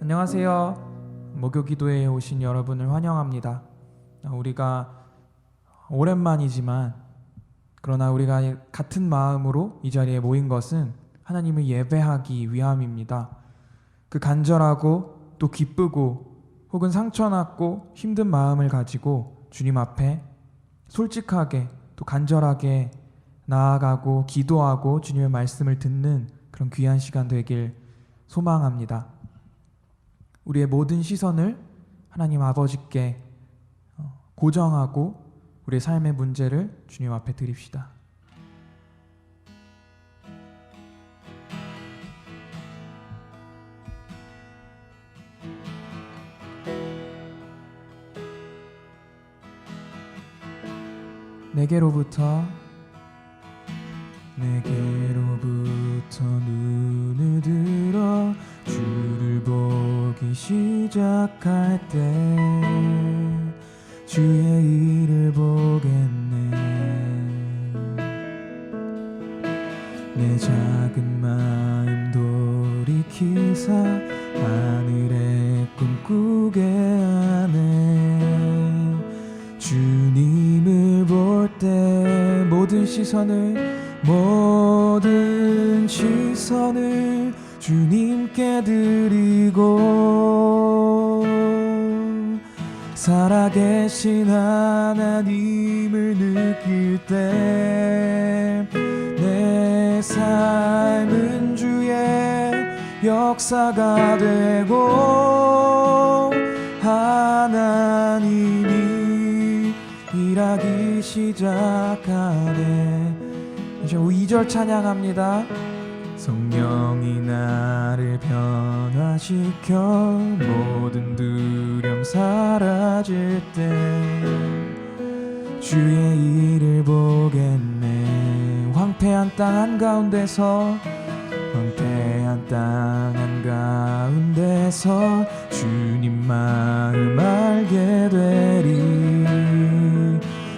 안녕하세요. 목요기도에 오신 여러분을 환영합니다. 우리가 오랜만이지만 그러나 우리가 같은 마음으로 이 자리에 모인 것은 하나님을 예배하기 위함입니다. 그 간절하고 또 기쁘고 혹은 상처났고 힘든 마음을 가지고 주님 앞에 솔직하게 또 간절하게 나아가고 기도하고 주님의 말씀을 듣는 그런 귀한 시간 되길 소망합니다. 우리의 모든 시선을 하나님 아버지께 고정하고 우리의 삶의 문제를 주님 앞에 드립시다. 내게로부터 눈을 들어 주를 보기 시작할 때 주의 일을 보겠네. 내 작은 마음 돌이키사 하늘에 꿈꾸게 하네. 주님을 볼 때 모든 시선을 주님께 드리고 살아계신 하나님을 느낄 때 내 삶은 주의 역사가 되고 하나님이 일하기 시작하네. 이제 2절 찬양합니다. 성령이 나를 변화시켜 모든 두려움 사라질 때 주의 일을 보겠네. 황폐한 땅 한가운데서 주님 마음 알게 되리.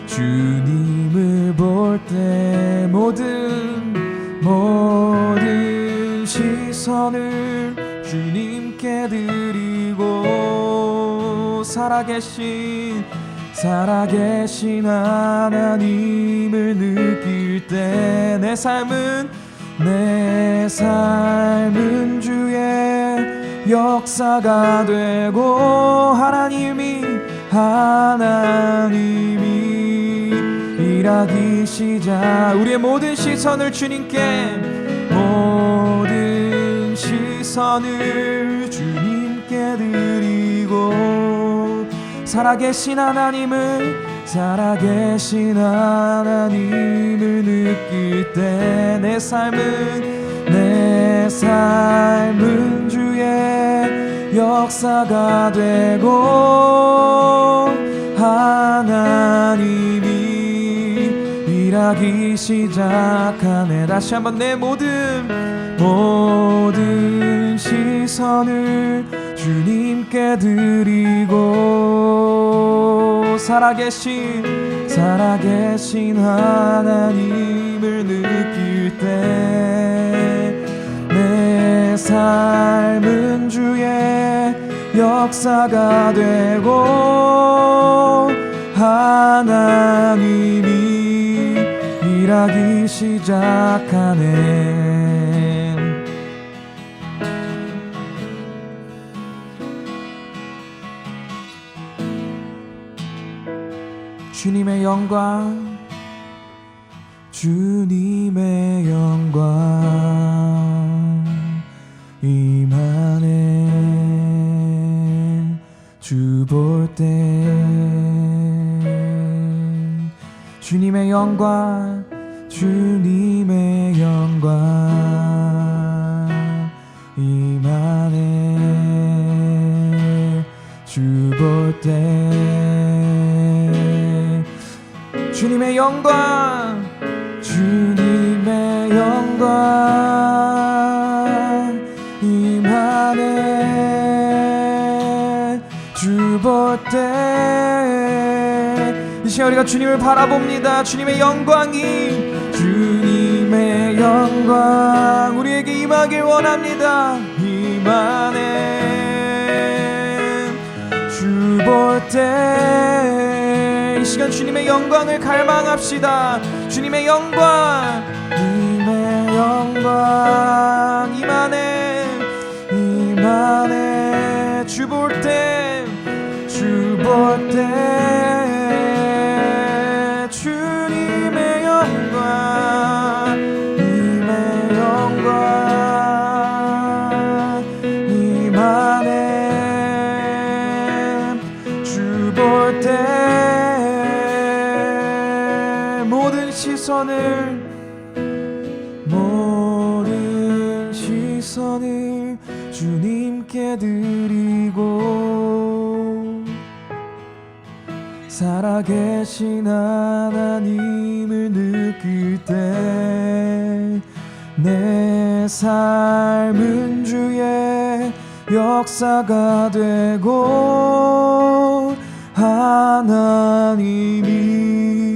주님을 볼 때 모든 시선을 주님께 드리고 살아계신 하나님을 느낄 때 내 삶은 주의 역사가 되고 하나님이 일하기 시작. 우리의 모든 시선을 주님께 드리고 살아계신 하나님을 느낄 때 내 삶은 주의 역사가 되고 하나님이 일하기 시작하네. 다시 한번 내 모든 시선을 주님께 드리고 살아계신 하나님을 느낄 때 내 삶은 주의 역사가 되고 하나님이 일하기 시작하네. 주님의 영광 임하네. 주 볼 때 주님의 영광 임하네. 주 볼 때 주님의 영광 임하네. 주 볼 때 이 시간 우리가 주님을 바라봅니다. 주님의 영광 우리에게 임하길 원합니다. 임하네. 주 볼 때 이 시간 주님의 영광을 갈망합시다. 주님의 영광 임하네. 주 볼 때 주님의 영광 임하네. 주 볼 때 모든 시선을 주님께 드리고 살아계신 하나님을 느낄 때 내 삶은 주의 역사가 되고 하나님이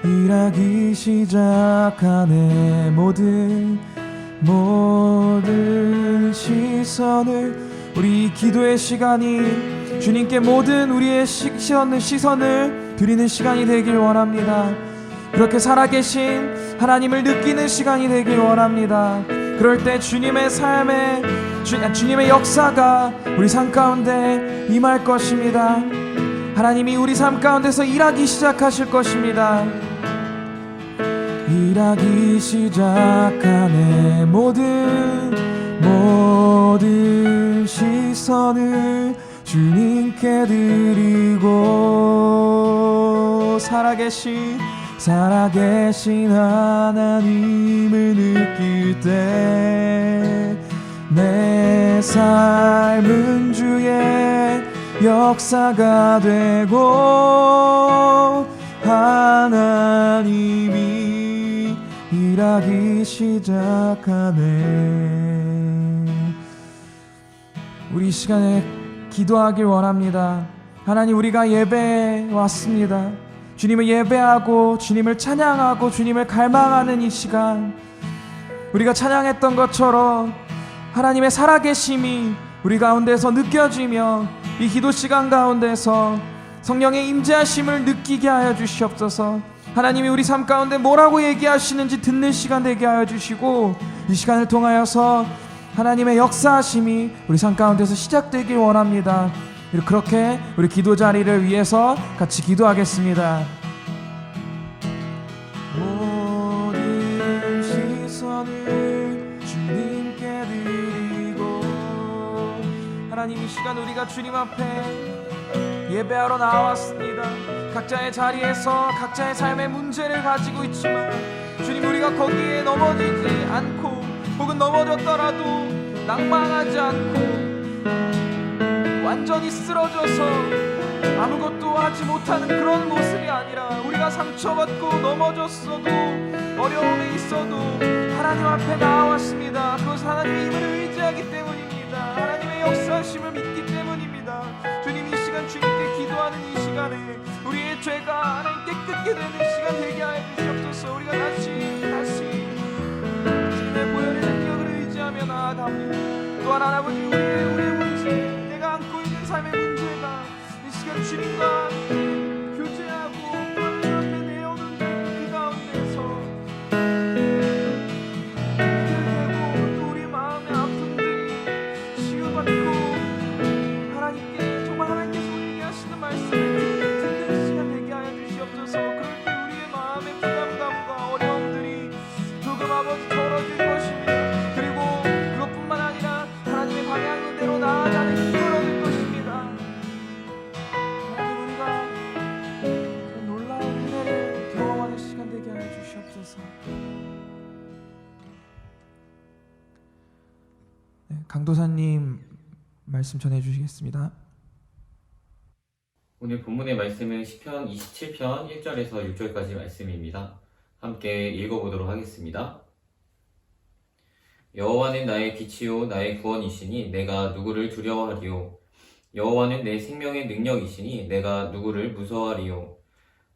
일하기 시작하네. 모든 시선을 우리 기도의 시간이 주님께 모든 우리의 시선을 드리는 시간이 되길 원합니다. 그렇게 살아계신 하나님을 느끼는 시간이 되길 원합니다. 그럴 때 주님의 삶에 주님의 역사가 우리 삶 가운데 임할 것입니다. 하나님이 우리 삶 가운데서 일하기 시작하실 것입니다. 일하기 시작하네. 모든 시선을 주님께 드리고 살아계신 하나님을 느낄 때 내 삶은 주의 역사가 되고 하나님이 일하기 시작하네. 우리 이 시간에 기도하길 원합니다. 하나님, 우리가 예배에 왔습니다. 주님을 예배하고 주님을 찬양하고 주님을 갈망하는 이 시간, 우리가 찬양했던 것처럼 하나님의 살아계심이 우리 가운데서 느껴지며 이 기도 시간 가운데서 성령의 임재하심을 느끼게 하여 주시옵소서. 하나님이 우리 삶 가운데 뭐라고 얘기하시는지 듣는 시간 되게 하여 주시고, 이 시간을 통하여서 하나님의 역사하심이 우리 삶 가운데서 시작되길 원합니다. 그렇게 우리 기도 자리를 위해서 같이 기도하겠습니다. 모든 시선을 주님께 드리고, 하나님 이 시간 우리가 주님 앞에 예배하러 나왔습니다. 각자의 자리에서 각자의 삶의 문제를 가지고 있지만 주님, 우리가 거기에 넘어지지 않고 혹은 넘어졌더라도 낭망하지 않고 완전히 쓰러져서 아무것도 하지 못하는 그런 모습이 아니라, 우리가 상처받고 넘어졌어도 어려움에 있어도 하나님 앞에 나왔습니다. 그것은 하나님의 힘을 의지하기 때문입니다. 하나님의 역사심을 믿기 때문입니다. 주님, 이 시간 주님께 기도하는 이 시간에 우리의 죄가 하나님께 깨끗게 되는 시간 되게 하여 주시옵소서. 우리가 다시 주님의 보혈의 능력을 의지하며 나아갑니다. 또한 아버지, 우리의 문제, 내가 안고 있는 삶의 문제가 이 시간 주님과 교제하고 또 하나님 앞에 내어놓는 그 가운데서 해결되고, 또 우리 마음의 아픔들이 치유받고 하나님께, 정말 하나님께서 우리에게 하시는 말씀을 듣는 시간 되게 하여 주시옵소서. 그럴 때 우리의 마음의 부담감과 어려움들이 조금 아버지 덜어질 것입니다. 그리고 그것뿐만 아니라 하나님의 방향대로 나아가는 힘을 얻을 것입니다. 하나님, 우리가 그 놀라운 은혜를 경험하는 시간 되게 하여 주시옵소서. 네, 강도사님 말씀 전해주시겠습니다. 오늘 본문의 말씀은 시편 27편 1절에서 6절까지 말씀입니다. 함께 읽어보도록 하겠습니다. 여호와는 나의 빛이요 나의 구원이시니 내가 누구를 두려워하리요. 여호와는 내 생명의 능력이시니 내가 누구를 무서워하리요.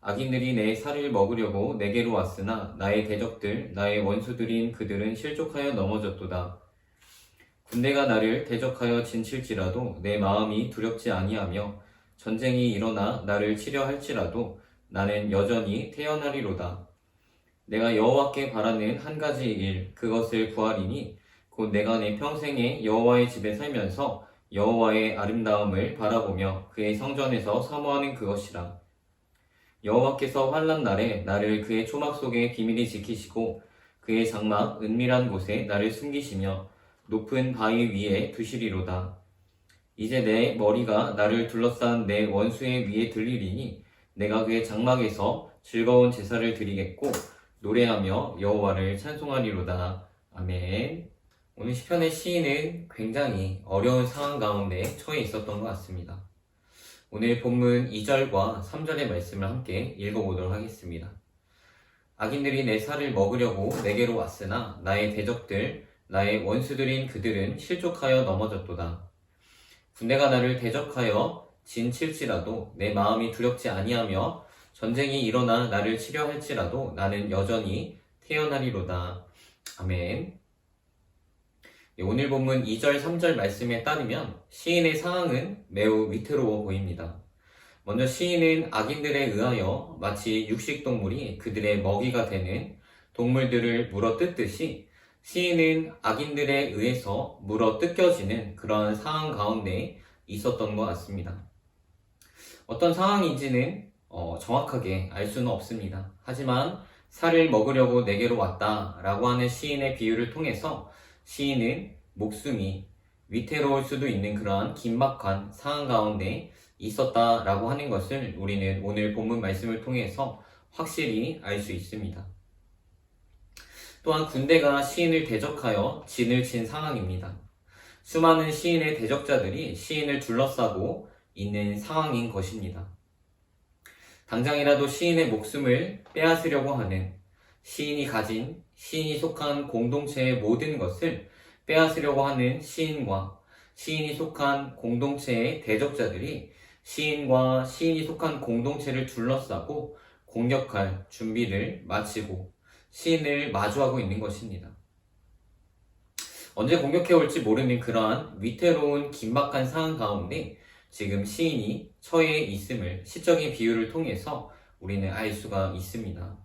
악인들이 내 살을 먹으려고 내게로 왔으나 나의 대적들 나의 원수들인 그들은 실족하여 넘어졌도다. 군대가 나를 대적하여 진칠지라도 내 마음이 두렵지 아니하며 전쟁이 일어나 나를 치려 할지라도 나는 여전히 태어나리로다. 내가 여호와께 바라는 한 가지 일, 그것을 구하리니 곧 내가 내 평생에 여호와의 집에 살면서 여호와의 아름다움을 바라보며 그의 성전에서 사모하는 그것이라. 여호와께서 환난 날에 나를 그의 초막 속에 비밀히 지키시고 그의 장막 은밀한 곳에 나를 숨기시며 높은 바위 위에 두시리로다. 이제 내 머리가 나를 둘러싼 내 원수의 위에 들리리니 내가 그의 장막에서 즐거운 제사를 드리겠고 노래하며 여호와를 찬송하리로다. 아멘. 오늘 시편의 시인은 굉장히 어려운 상황 가운데 처해 있었던 것 같습니다. 오늘 본문 2절과 3절의 말씀을 함께 읽어보도록 하겠습니다. 악인들이 내 살을 먹으려고 내게로 왔으나 나의 대적들 나의 원수들인 그들은 실족하여 넘어졌도다. 군대가 나를 대적하여 진칠지라도 내 마음이 두렵지 아니하며 전쟁이 일어나 나를 치려 할지라도 나는 여전히 태어나리로다. 아멘. 오늘 본문 2절, 3절 말씀에 따르면 시인의 상황은 매우 위태로워 보입니다. 먼저 시인은 악인들에 의하여 마치 육식동물이 그들의 먹이가 되는 동물들을 물어뜯듯이 시인은 악인들에 의해서 물어뜯겨지는 그러한 상황 가운데 있었던 것 같습니다. 어떤 상황인지는 정확하게 알 수는 없습니다. 하지만 살을 먹으려고 내게로 왔다라고 하는 시인의 비유를 통해서 시인은 목숨이 위태로울 수도 있는 그러한 긴박한 상황 가운데 있었다라고 하는 것을 우리는 오늘 본문 말씀을 통해서 확실히 알 수 있습니다. 또한 군대가 시인을 대적하여 진을 친 상황입니다. 수많은 시인의 대적자들이 시인을 둘러싸고 있는 상황인 것입니다. 당장이라도 시인의 목숨을 빼앗으려고 하는, 시인이 가진, 시인이 속한 공동체의 모든 것을 빼앗으려고 하는 시인과 시인이 속한 공동체의 대적자들이 시인과 시인이 속한 공동체를 둘러싸고 공격할 준비를 마치고 시인을 마주하고 있는 것입니다. 언제 공격해 올지 모르는 그러한 위태로운 긴박한 상황 가운데 지금 시인이 처해 있음을 시적인 비유를 통해서 우리는 알 수가 있습니다.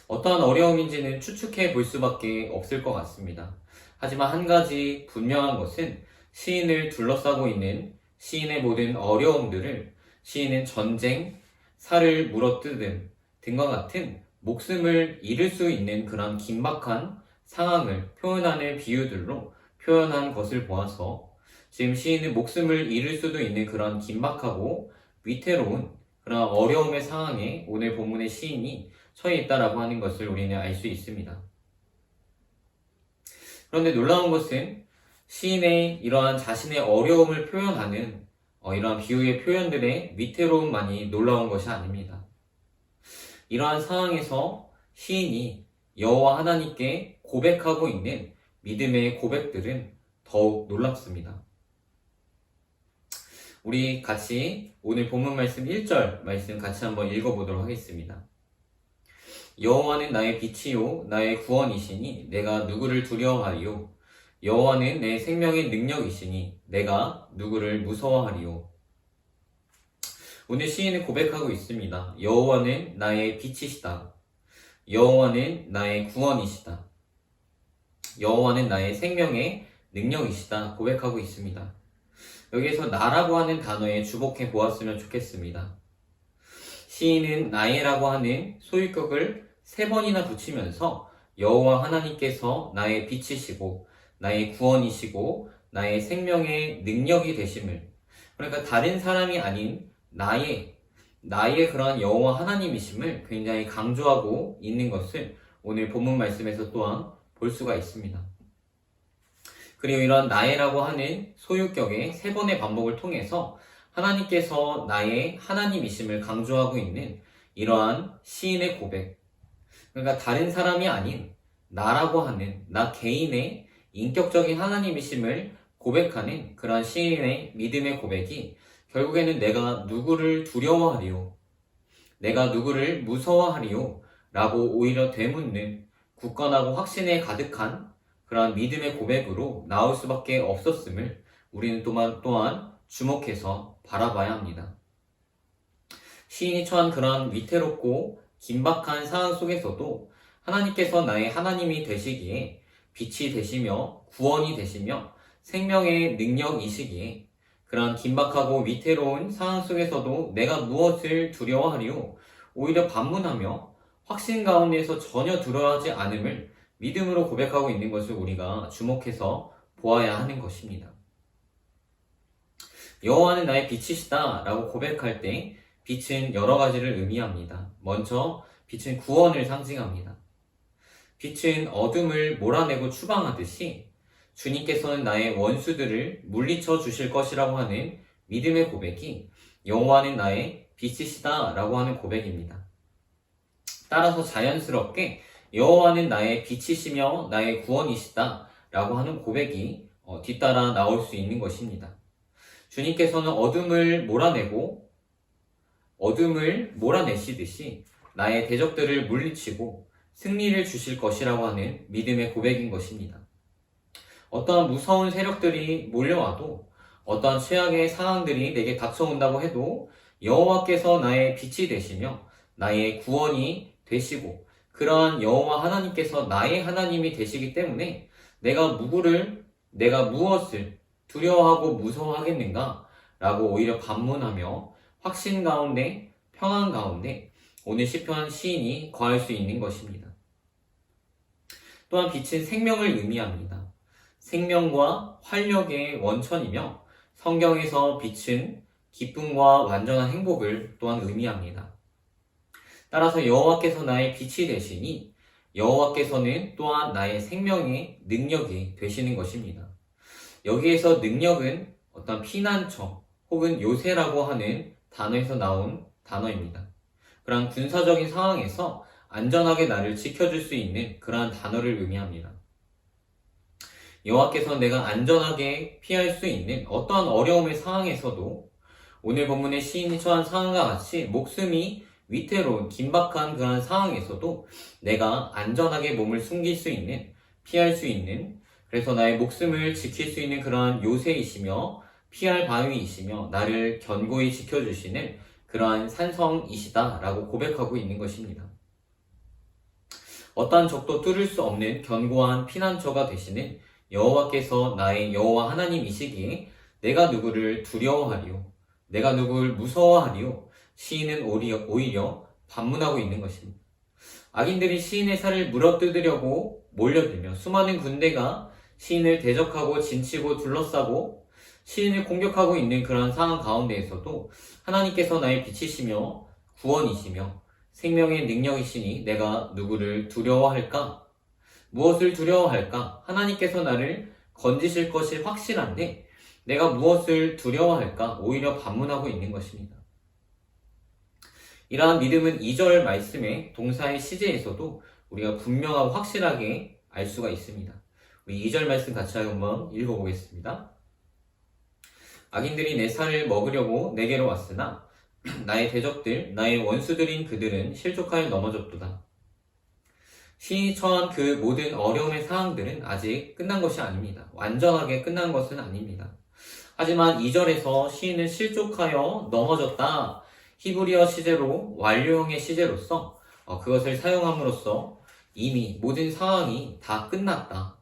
어떠한 어려움인지는 추측해 볼 수밖에 없을 것 같습니다. 하지만 한 가지 분명한 것은 시인을 둘러싸고 있는 시인의 모든 어려움들을 시인은 전쟁, 살을 물어뜯음 등과 같은 목숨을 잃을 수 있는 그런 긴박한 상황을 표현하는 비유들로 표현한 것을 보아서 지금 시인은 목숨을 잃을 수도 있는 그런 긴박하고 위태로운 그런 어려움의 상황에 오늘 본문의 시인이 처해 있다라고 하는 것을 우리는 알 수 있습니다. 그런데 놀라운 것은 시인의 이러한 자신의 어려움을 표현하는 이러한 비유의 표현들의 위태로움만이 놀라운 것이 아닙니다. 이러한 상황에서 시인이 여호와 하나님께 고백하고 있는 믿음의 고백들은 더욱 놀랍습니다. 우리 같이 오늘 본문 말씀 1절 말씀 같이 한번 읽어보도록 하겠습니다. 여호와는 나의 빛이요 나의 구원이시니 내가 누구를 두려워하리요. 여호와는 내 생명의 능력이시니 내가 누구를 무서워하리요. 오늘 시인은 고백하고 있습니다. 여호와는 나의 빛이시다. 여호와는 나의 구원이시다. 여호와는 나의 생명의 능력이시다. 고백하고 있습니다. 여기에서 나라고 하는 단어에 주목해 보았으면 좋겠습니다. 시인은 나의라고 하는 소유격을 3번이나 붙이면서 여호와 하나님께서 나의 빛이시고 나의 구원이시고 나의 생명의 능력이 되심을, 그러니까 다른 사람이 아닌 나의 그러한 여호와 하나님이심을 굉장히 강조하고 있는 것을 오늘 본문 말씀에서 또한 볼 수가 있습니다. 그리고 이런 나의라고 하는 소유격의 3번의 반복을 통해서 하나님께서 나의 하나님이심을 강조하고 있는 이러한 시인의 고백, 그러니까 다른 사람이 아닌 나라고 하는 나 개인의 인격적인 하나님이심을 고백하는 그러한 시인의 믿음의 고백이 결국에는 내가 누구를 두려워하리요, 내가 누구를 무서워하리요 라고 오히려 되묻는 굳건하고 확신에 가득한 그러한 믿음의 고백으로 나올 수밖에 없었음을 우리는 또한 주목해서 바라봐야 합니다. 시인이 처한 그러한 위태롭고 긴박한 상황 속에서도 하나님께서 나의 하나님이 되시기에 빛이 되시며 구원이 되시며 생명의 능력이시기에 그러한 긴박하고 위태로운 상황 속에서도 내가 무엇을 두려워하리요? 오히려 반문하며 확신 가운데에서 전혀 두려워하지 않음을 믿음으로 고백하고 있는 것을 우리가 주목해서 보아야 하는 것입니다. 여호와는 나의 빛이시다 라고 고백할 때 빛은 여러 가지를 의미합니다. 먼저 빛은 구원을 상징합니다. 빛은 어둠을 몰아내고 추방하듯이 주님께서는 나의 원수들을 물리쳐 주실 것이라고 하는 믿음의 고백이 여호와는 나의 빛이시다 라고 하는 고백입니다. 따라서 자연스럽게 여호와는 나의 빛이시며 나의 구원이시다 라고 하는 고백이 뒤따라 나올 수 있는 것입니다. 주님께서는 어둠을 몰아내시듯이 나의 대적들을 물리치고 승리를 주실 것이라고 하는 믿음의 고백인 것입니다. 어떠한 무서운 세력들이 몰려와도, 어떠한 최악의 상황들이 내게 닥쳐온다고 해도 여호와께서 나의 빛이 되시며 나의 구원이 되시고 그러한 여호와 하나님께서 나의 하나님이 되시기 때문에 내가 무엇을 두려워하고 무서워하겠는가 라고 오히려 반문하며 확신 가운데, 평안 가운데 오늘 시편 시인이 거할 수 있는 것입니다. 또한 빛은 생명을 의미합니다. 생명과 활력의 원천이며 성경에서 빛은 기쁨과 완전한 행복을 또한 의미합니다. 따라서 여호와께서 나의 빛이 되시니 여호와께서는 또한 나의 생명의 능력이 되시는 것입니다. 여기에서 능력은 어떤 피난처 혹은 요새라고 하는 단어에서 나온 단어입니다. 그러한 군사적인 상황에서 안전하게 나를 지켜줄 수 있는 그러한 단어를 의미합니다. 여호와께서 내가 안전하게 피할 수 있는 어떠한 어려움의 상황에서도 오늘 본문의 시인이 처한 상황과 같이 목숨이 위태로운 긴박한 그러한 상황에서도 내가 안전하게 몸을 숨길 수 있는 피할 수 있는, 그래서 나의 목숨을 지킬 수 있는 그러한 요새이시며 피할 바위이시며 나를 견고히 지켜주시는 그러한 산성이시다라고 고백하고 있는 것입니다. 어떠한 적도 뚫을 수 없는 견고한 피난처가 되시는 여호와께서 나의 여호와 하나님이시기에 내가 누구를 두려워하리요, 내가 누구를 무서워하리요, 시인은 오히려 반문하고 있는 것입니다. 악인들이 시인의 살을 물어뜯으려고 몰려들며 수많은 군대가 시인을 대적하고 진치고 둘러싸고 시인을 공격하고 있는 그런 상황 가운데에서도 하나님께서 나의 빛이시며 구원이시며 생명의 능력이시니 내가 누구를 두려워할까? 무엇을 두려워할까? 하나님께서 나를 건지실 것이 확실한데 내가 무엇을 두려워할까? 오히려 반문하고 있는 것입니다. 이러한 믿음은 2절 말씀의 동사의 시제에서도 우리가 분명하고 확실하게 알 수가 있습니다. 우리 2절 말씀 같이 한번 읽어보겠습니다. 악인들이 내 살을 먹으려고 내게로 왔으나 나의 대적들, 나의 원수들인 그들은 실족하여 넘어졌도다. 시인이 처한 그 모든 어려움의 상황들은 아직 끝난 것이 아닙니다. 완전하게 끝난 것은 아닙니다. 하지만 2절에서 시인은 실족하여 넘어졌다, 히브리어 시제로 완료형의 시제로서 그것을 사용함으로써 이미 모든 상황이 다 끝났다,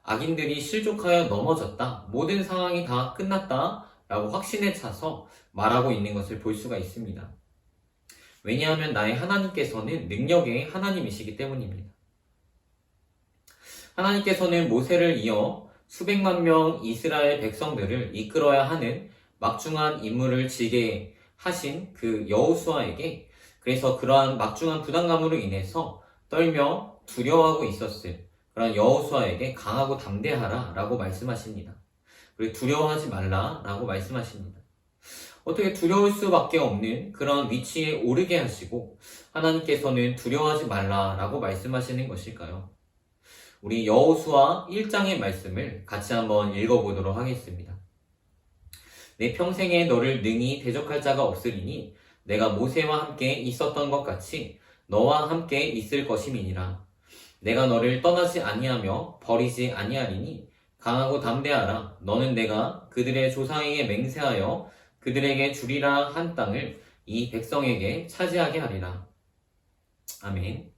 악인들이 실족하여 넘어졌다, 모든 상황이 다 끝났다 라고 확신에 차서 말하고 있는 것을 볼 수가 있습니다. 왜냐하면 나의 하나님께서는 능력의 하나님이시기 때문입니다. 하나님께서는 모세를 이어 수백만 명 이스라엘 백성들을 이끌어야 하는 막중한 임무를 지게 하신 그 여호수아에게, 그래서 그러한 막중한 부담감으로 인해서 떨며 두려워하고 있었을 그런 여호수아에게 강하고 담대하라 라고 말씀하십니다. 그리고 두려워하지 말라 라고 말씀하십니다. 어떻게 두려울 수밖에 없는 그런 위치에 오르게 하시고 하나님께서는 두려워하지 말라 라고 말씀하시는 것일까요? 우리 여호수아 1장의 말씀을 같이 한번 읽어보도록 하겠습니다. 내 평생에 너를 능히 대적할 자가 없으리니 내가 모세와 함께 있었던 것 같이 너와 함께 있을 것임이니라. 내가 너를 떠나지 아니하며 버리지 아니하리니 강하고 담대하라. 너는 내가 그들의 조상에게 맹세하여 그들에게 주리라 한 땅을 이 백성에게 차지하게 하리라. 아멘.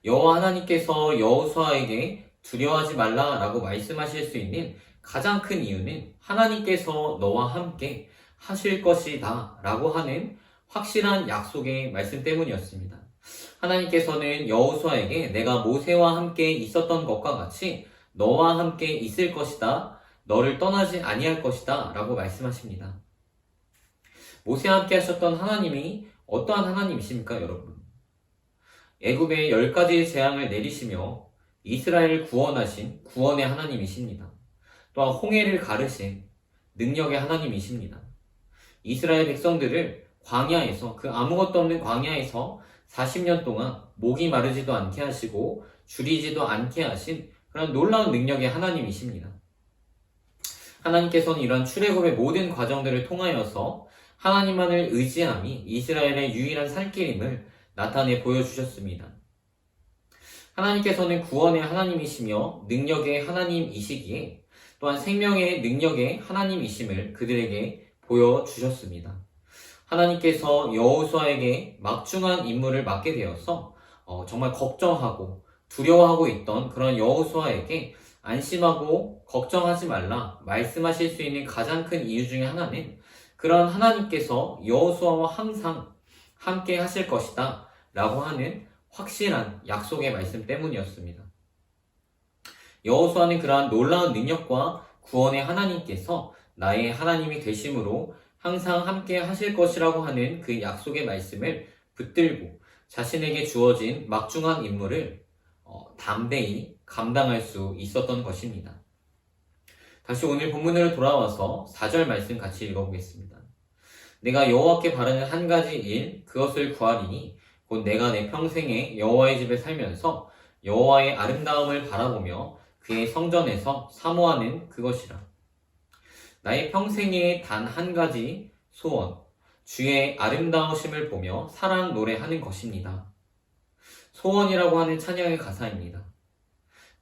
여호와 하나님께서 여호수아에게 두려워하지 말라라고 말씀하실 수 있는 가장 큰 이유는 하나님께서 너와 함께 하실 것이다 라고 하는 확실한 약속의 말씀 때문이었습니다. 하나님께서는 여호수아에게 내가 모세와 함께 있었던 것과 같이 너와 함께 있을 것이다, 너를 떠나지 아니할 것이다 라고 말씀하십니다. 모세와 함께 하셨던 하나님이 어떠한 하나님이십니까, 여러분? 애굽에 10가지 재앙을 내리시며 이스라엘을 구원하신 구원의 하나님이십니다. 또한 홍해를 가르신 능력의 하나님이십니다. 이스라엘 백성들을 광야에서, 그 아무것도 없는 광야에서 40년 동안 목이 마르지도 않게 하시고 줄이지도 않게 하신 그런 놀라운 능력의 하나님이십니다. 하나님께서는 이러한 출애굽의 모든 과정들을 통하여서 하나님만을 의지함이 이스라엘의 유일한 살길임을 나타내 보여주셨습니다. 하나님께서는 구원의 하나님이시며 능력의 하나님이시기에 또한 생명의 능력의 하나님이심을 그들에게 보여주셨습니다. 하나님께서 여호수아에게 막중한 임무를 맡게 되어서 정말 걱정하고 두려워하고 있던 그런 여호수아에게 안심하고 걱정하지 말라 말씀하실 수 있는 가장 큰 이유 중에 하나는 그런 하나님께서 여호수아와 항상 함께 하실 것이다 라고 하는 확실한 약속의 말씀 때문이었습니다. 여호수아는 그러한 놀라운 능력과 구원의 하나님께서 나의 하나님이 되심으로 항상 함께 하실 것이라고 하는 그 약속의 말씀을 붙들고 자신에게 주어진 막중한 임무를 담대히 감당할 수 있었던 것입니다. 다시 오늘 본문으로 돌아와서 4절 말씀 같이 읽어보겠습니다. 내가 여호와께 바라는 한 가지 일, 그것을 구하리니 곧 내가 내 평생에 여호와의 집에 살면서 여호와의 아름다움을 바라보며 그의 성전에서 사모하는 그것이라. 나의 평생에 단 한 가지 소원, 주의 아름다우심을 보며 사랑 노래하는 것입니다. 소원이라고 하는 찬양의 가사입니다.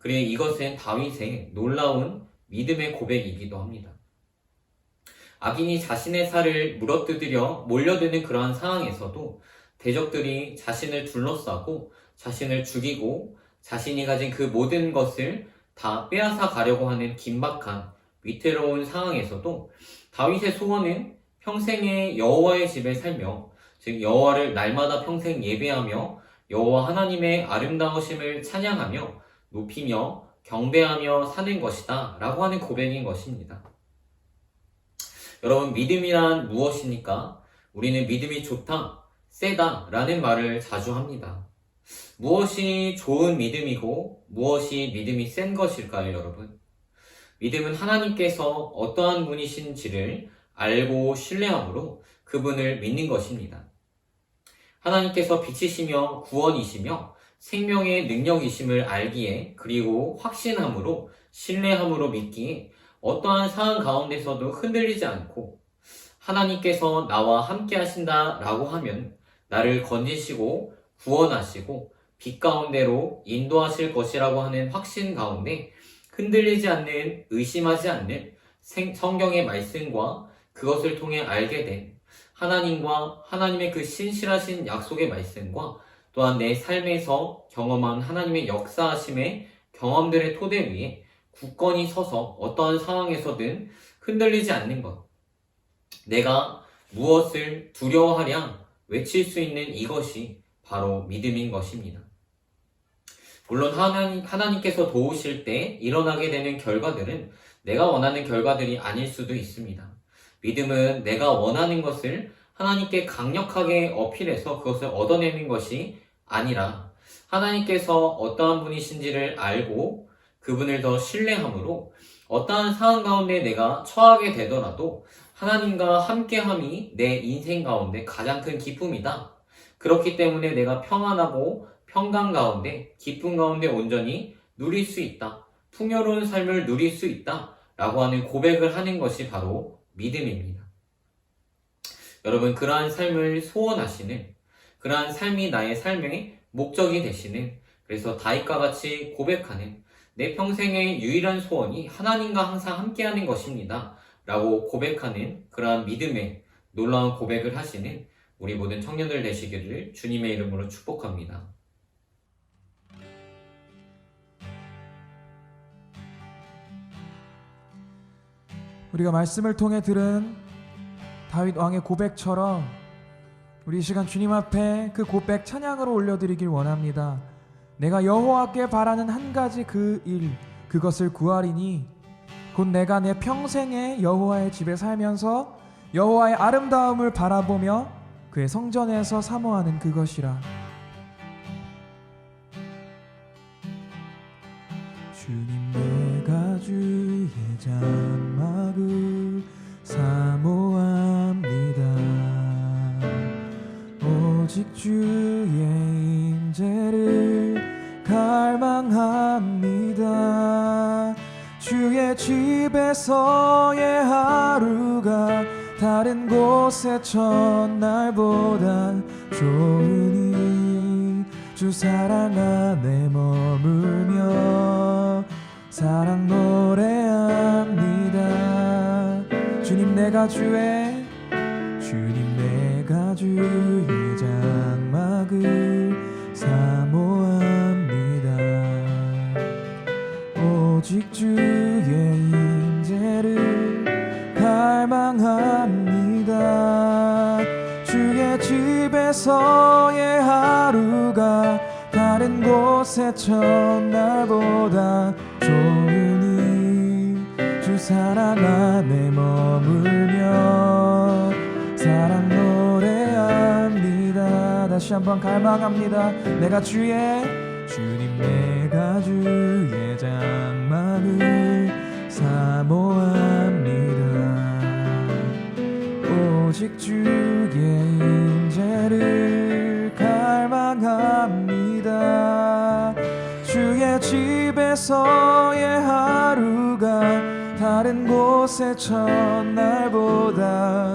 그리고 이것은 다윗의 놀라운 믿음의 고백이기도 합니다. 악인이 자신의 살을 물어뜯으려 몰려드는 그러한 상황에서도 대적들이 자신을 둘러싸고 자신을 죽이고 자신이 가진 그 모든 것을 다 빼앗아 가려고 하는 긴박한 위태로운 상황에서도 다윗의 소원은 평생에 여호와의 집에 살며, 즉 여호와를 날마다 평생 예배하며 여호와 하나님의 아름다우심을 찬양하며 높이며 경배하며 사는 것이다 라고 하는 고백인 것입니다. 여러분, 믿음이란 무엇입니까? 우리는 믿음이 좋다, 세다 라는 말을 자주 합니다. 무엇이 좋은 믿음이고 무엇이 믿음이 센 것일까요, 여러분? 믿음은 하나님께서 어떠한 분이신지를 알고 신뢰함으로 그분을 믿는 것입니다. 하나님께서 빛이시며 구원이시며 생명의 능력이심을 알기에, 그리고 확신함으로 신뢰함으로 믿기에 어떠한 상황 가운데서도 흔들리지 않고, 하나님께서 나와 함께 하신다 라고 하면 나를 건지시고 구원하시고 빛 가운데로 인도하실 것이라고 하는 확신 가운데 흔들리지 않는, 의심하지 않는 성경의 말씀과 그것을 통해 알게 된 하나님과 하나님의 그 신실하신 약속의 말씀과 또한 내 삶에서 경험한 하나님의 역사하심의 경험들의 토대 위에 굳건히 서서 어떠한 상황에서든 흔들리지 않는 것, 내가 무엇을 두려워하랴 외칠 수 있는 이것이 바로 믿음인 것입니다. 물론 하나님께서 도우실 때 일어나게 되는 결과들은 내가 원하는 결과들이 아닐 수도 있습니다. 믿음은 내가 원하는 것을 하나님께 강력하게 어필해서 그것을 얻어내는 것이 아니라, 하나님께서 어떠한 분이신지를 알고 그분을 더 신뢰함으로 어떠한 상황 가운데 내가 처하게 되더라도 하나님과 함께함이 내 인생 가운데 가장 큰 기쁨이다. 그렇기 때문에 내가 평안하고 평강 가운데, 기쁨 가운데 온전히 누릴 수 있다. 풍요로운 삶을 누릴 수 있다. 라고 하는 고백을 하는 것이 바로 믿음입니다. 여러분, 그러한 삶을 소원하시는, 그러한 삶이 나의 삶의 목적이 되시는, 그래서 다윗과 같이 고백하는, 내 평생의 유일한 소원이 하나님과 항상 함께하는 것입니다. 라고 고백하는 그러한 믿음의 놀라운 고백을 하시는 우리 모든 청년들 되시기를 주님의 이름으로 축복합니다. 우리가 말씀을 통해 들은 다윗 왕의 고백처럼 우리 이 시간 주님 앞에 그 고백 찬양으로 올려드리길 원합니다. 내가 여호와께 바라는 한 가지 그 일, 그것을 구하리니 곧 내가 내 평생에 여호와의 집에 살면서 여호와의 아름다움을 바라보며 그의 성전에서 사모하는 그것이라. 주님, 내가 주의 장막을 사모합니다. 오직 주의 임재를 갈망합니다. 주의 집에서의 하루가 다른 곳의 첫날보다 좋으니 주 사랑 안에 머물며 사랑 노래합니다. 주님, 내가 주의 장막을 사모합니다. 오직 주의 임재를 갈망합니다. 주의 집에서의 하루가 다른 곳의 첫날보다 좋으니 주 사랑 안에 머물며 사랑 노래합니다. 다시 한번 갈망합니다. 내가 주님, 내가 주의 장막을 사모합니다. 오직 주의 임재를 갈망합니다. 주의 집에서의 하루가 다른 곳의 첫날보다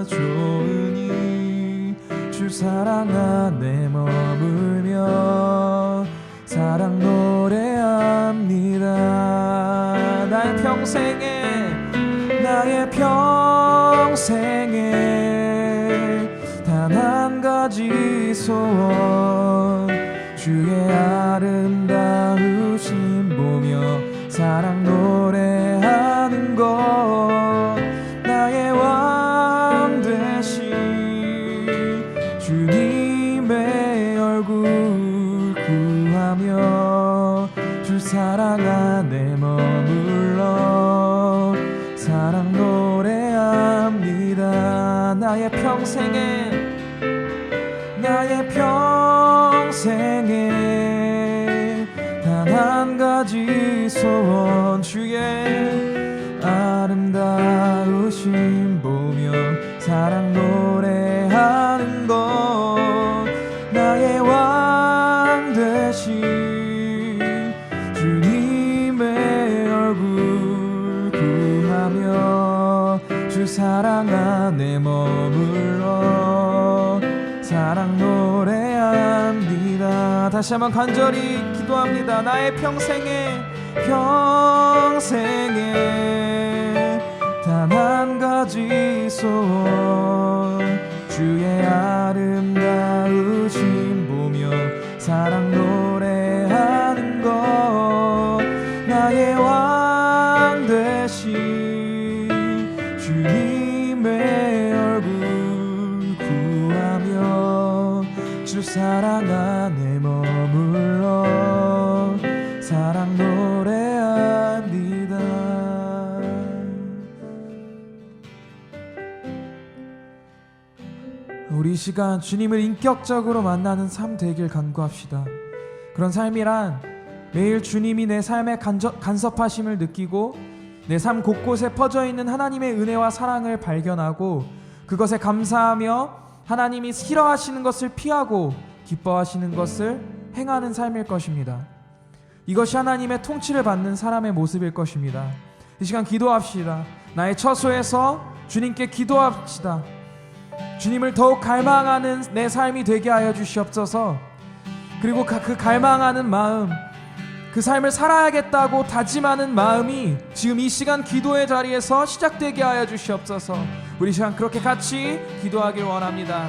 좋으니 주 사랑 안에 머물며 사랑 노래합니다. 노래합니다. 나의 평생에 단 한 가지 소원, 주의 아름다우심 보며 사랑 노래하는 것, 나의 왕 되신 주님의 얼굴 구하며 주 사랑 안에 머물러 사랑 노래합니다. 나의 평생에 단 한 가지 소원, 주의 아름다우심 보며 사랑 노래하는 것, 나의 왕 되신 주님의 얼굴 구하며 주 사랑 안에 머물러 사랑 노래합니다. 다시 한번 간절히 기도합니다. 나의 평생에 단 한 가지 소원, 주의 아름다우심 보며 사랑 노래하는 것, 나의 왕 되신 주님의 얼굴 구하며 주 사랑 안에 머물러 사랑 노래합니다. 우리 이 시간 주님을 인격적으로 만나는 삶 되길 간구합시다. 그런 삶이란 매일 주님이 내 삶의 간섭하심을 느끼고 내 삶 곳곳에 퍼져있는 하나님의 은혜와 사랑을 발견하고 그것에 감사하며 하나님이 싫어하시는 것을 피하고 기뻐하시는 것을 행하는 삶일 것입니다. 이것이 하나님의 통치를 받는 사람의 모습일 것입니다. 이 시간 기도합시다. 나의 처소에서 주님께 기도합시다. 주님을 더욱 갈망하는 내 삶이 되게 하여 주시옵소서. 그리고 그 갈망하는 마음, 그 삶을 살아야겠다고 다짐하는 마음이 지금 이 시간 기도의 자리에서 시작되게 하여 주시옵소서. 우리 이 시간 그렇게 같이 기도하길 원합니다.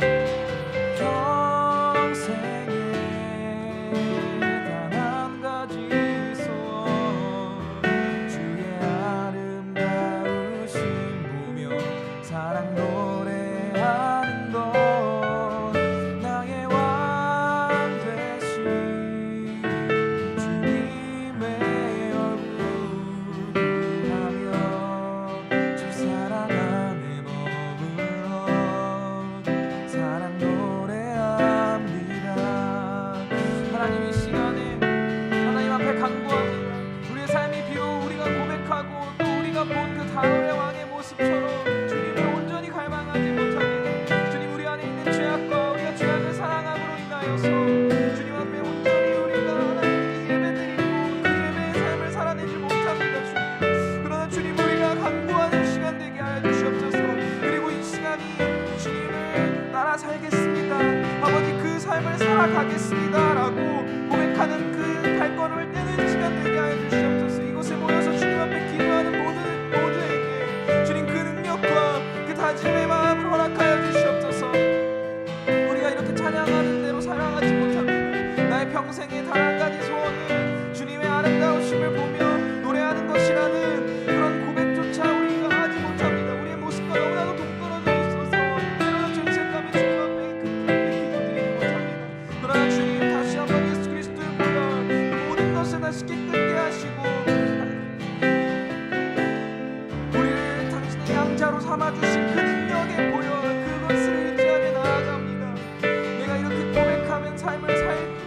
살아가겠습니다라고 고백하는 그 발걸음을 떼는 시간 되게 하여 주시옵소서. 이곳에 모여서 주님 앞에 기도하는 모두에게 주님 그 능력과 그 다짐의 마음을 허락하여 주시옵소서. 우리가 이렇게 찬양하는 대로 사랑하지 못합니다. 나의 평생에 단 한 가지 소원은 주님의 아름다우심을 보며 노래하는 것이라는 그런 고백조차 우리가 하지 못합니다. 우리의 모습과 너무나도 동떨어져 있어서 때로는 죄책감이 주님 앞에 기도드리지 못합니다. 그러나 주님 다시 한번 예수 그리스도를 보여 그 모든 것을 다시 깨끗게 하시고 우리를 당신의 양자로 삼아주신 그 능력에 보여 그것을 의지하며 나아갑니다. 내가 이렇게 고백하면 삶을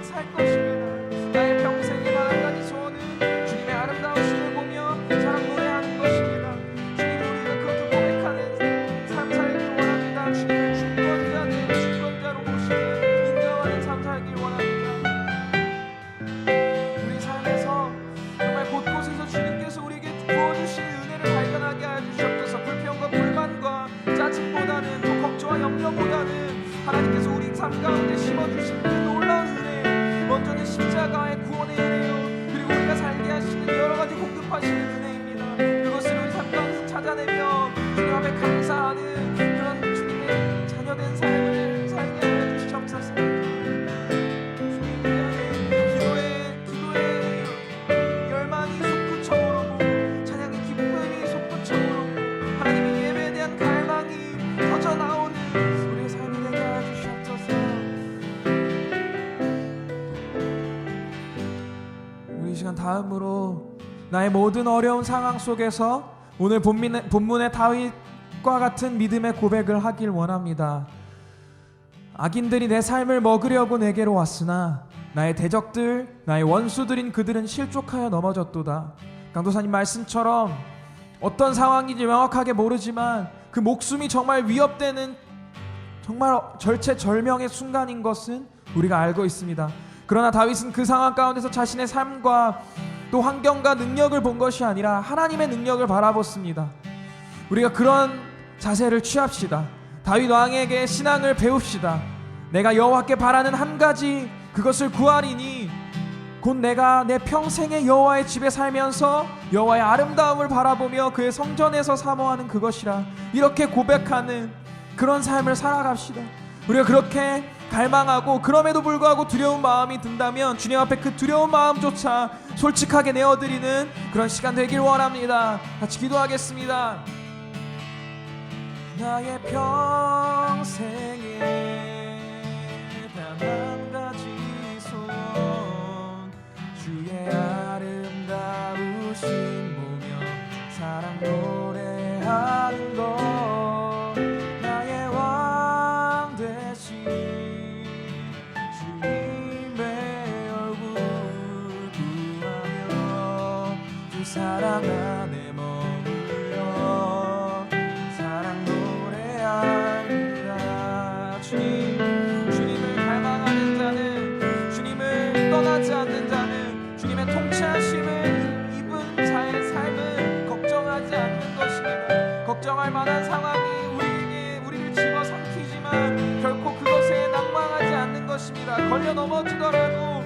살 것입니다. 나의 평생에 단 한 가지 소원은 주님의 아름다우심을 보며 사랑 노래하는 것입니다. 주님 우리가 그렇게 고백하는 삶 살기를 원합니다. 주님을 주권자로 모시는 인정하는 삶 살기를 원합니다. 우리 삶에서 정말 곳곳에서 주님께서 우리에게 부어주신 은혜를 발견하게 하여 주시옵소서. 불평과 불만과 짜증보다는 또 걱정과 염려보다는 하나님께서 우리 삶 가운데 심어주신 그 놀라운 은혜, 먼저는 십자가의 구원의 은혜요, 그리고 우리가 살게 하신 허락하시는 은혜입니다. 그것을 우리 삶 가운데서 찾아내며 주님 앞에 감사하는 그런 주님의 자녀된 삶을 살게 하여 주시옵소서. 주님 위하여 기도의 열망이 솟구쳐 오르고 찬양의 기쁨이 솟구쳐 오르고 하나님의 예배에 대한 갈망이 터져 나오는 우리의 삶이 되게 하여 주시옵소서. 우리 이 시간 다음으로 나의 모든 어려운 상황 속에서 오늘 본문의 다윗과 같은 믿음의 고백을 하길 원합니다. 악인들이 내 삶을 먹으려고 내게로 왔으나 나의 대적들, 나의 원수들인 그들은 실족하여 넘어졌도다. 강도사님 말씀처럼 어떤 상황인지 명확하게 모르지만 그 목숨이 정말 위협되는 정말 절체절명의 순간인 것은 우리가 알고 있습니다. 그러나 다윗은 그 상황 가운데서 자신의 삶과 또 환경과 능력을 본 것이 아니라 하나님의 능력을 바라봤습니다. 우리가 그런 자세를 취합시다. 다윗 왕에게 신앙을 배웁시다. 내가 여호와께 바라는 한 가지, 그것을 구하리니 곧 내가 내 평생에 여호와의 집에 살면서 여호와의 아름다움을 바라보며 그의 성전에서 사모하는 그것이라. 이렇게 고백하는 그런 삶을 살아갑시다. 우리가 그렇게 갈망하고 그럼에도 불구하고 두려운 마음이 든다면 주님 앞에 그 두려운 마음조차 솔직하게 내어드리는 그런 시간 되길 원합니다. 같이 기도하겠습니다. 나의 평생에 단 한 가지 소원, 주의 아름다우신 보며 사랑 노래하는 것, 나의 왕 되신 주님의 얼굴 구하며 주 사랑 안에 머물러 사랑 노래합니다. 주님을 갈망하는 자는, 주님을 떠나지 않는 자는, 주님의 통치하심을 입은 자의 삶은 걱정하지 않는 것입니다. 걱정할 만한 상황이 우리를 집어삼키지만 결코 그것에 낭망하지 않는 것입니다. 걸려 넘어지더라도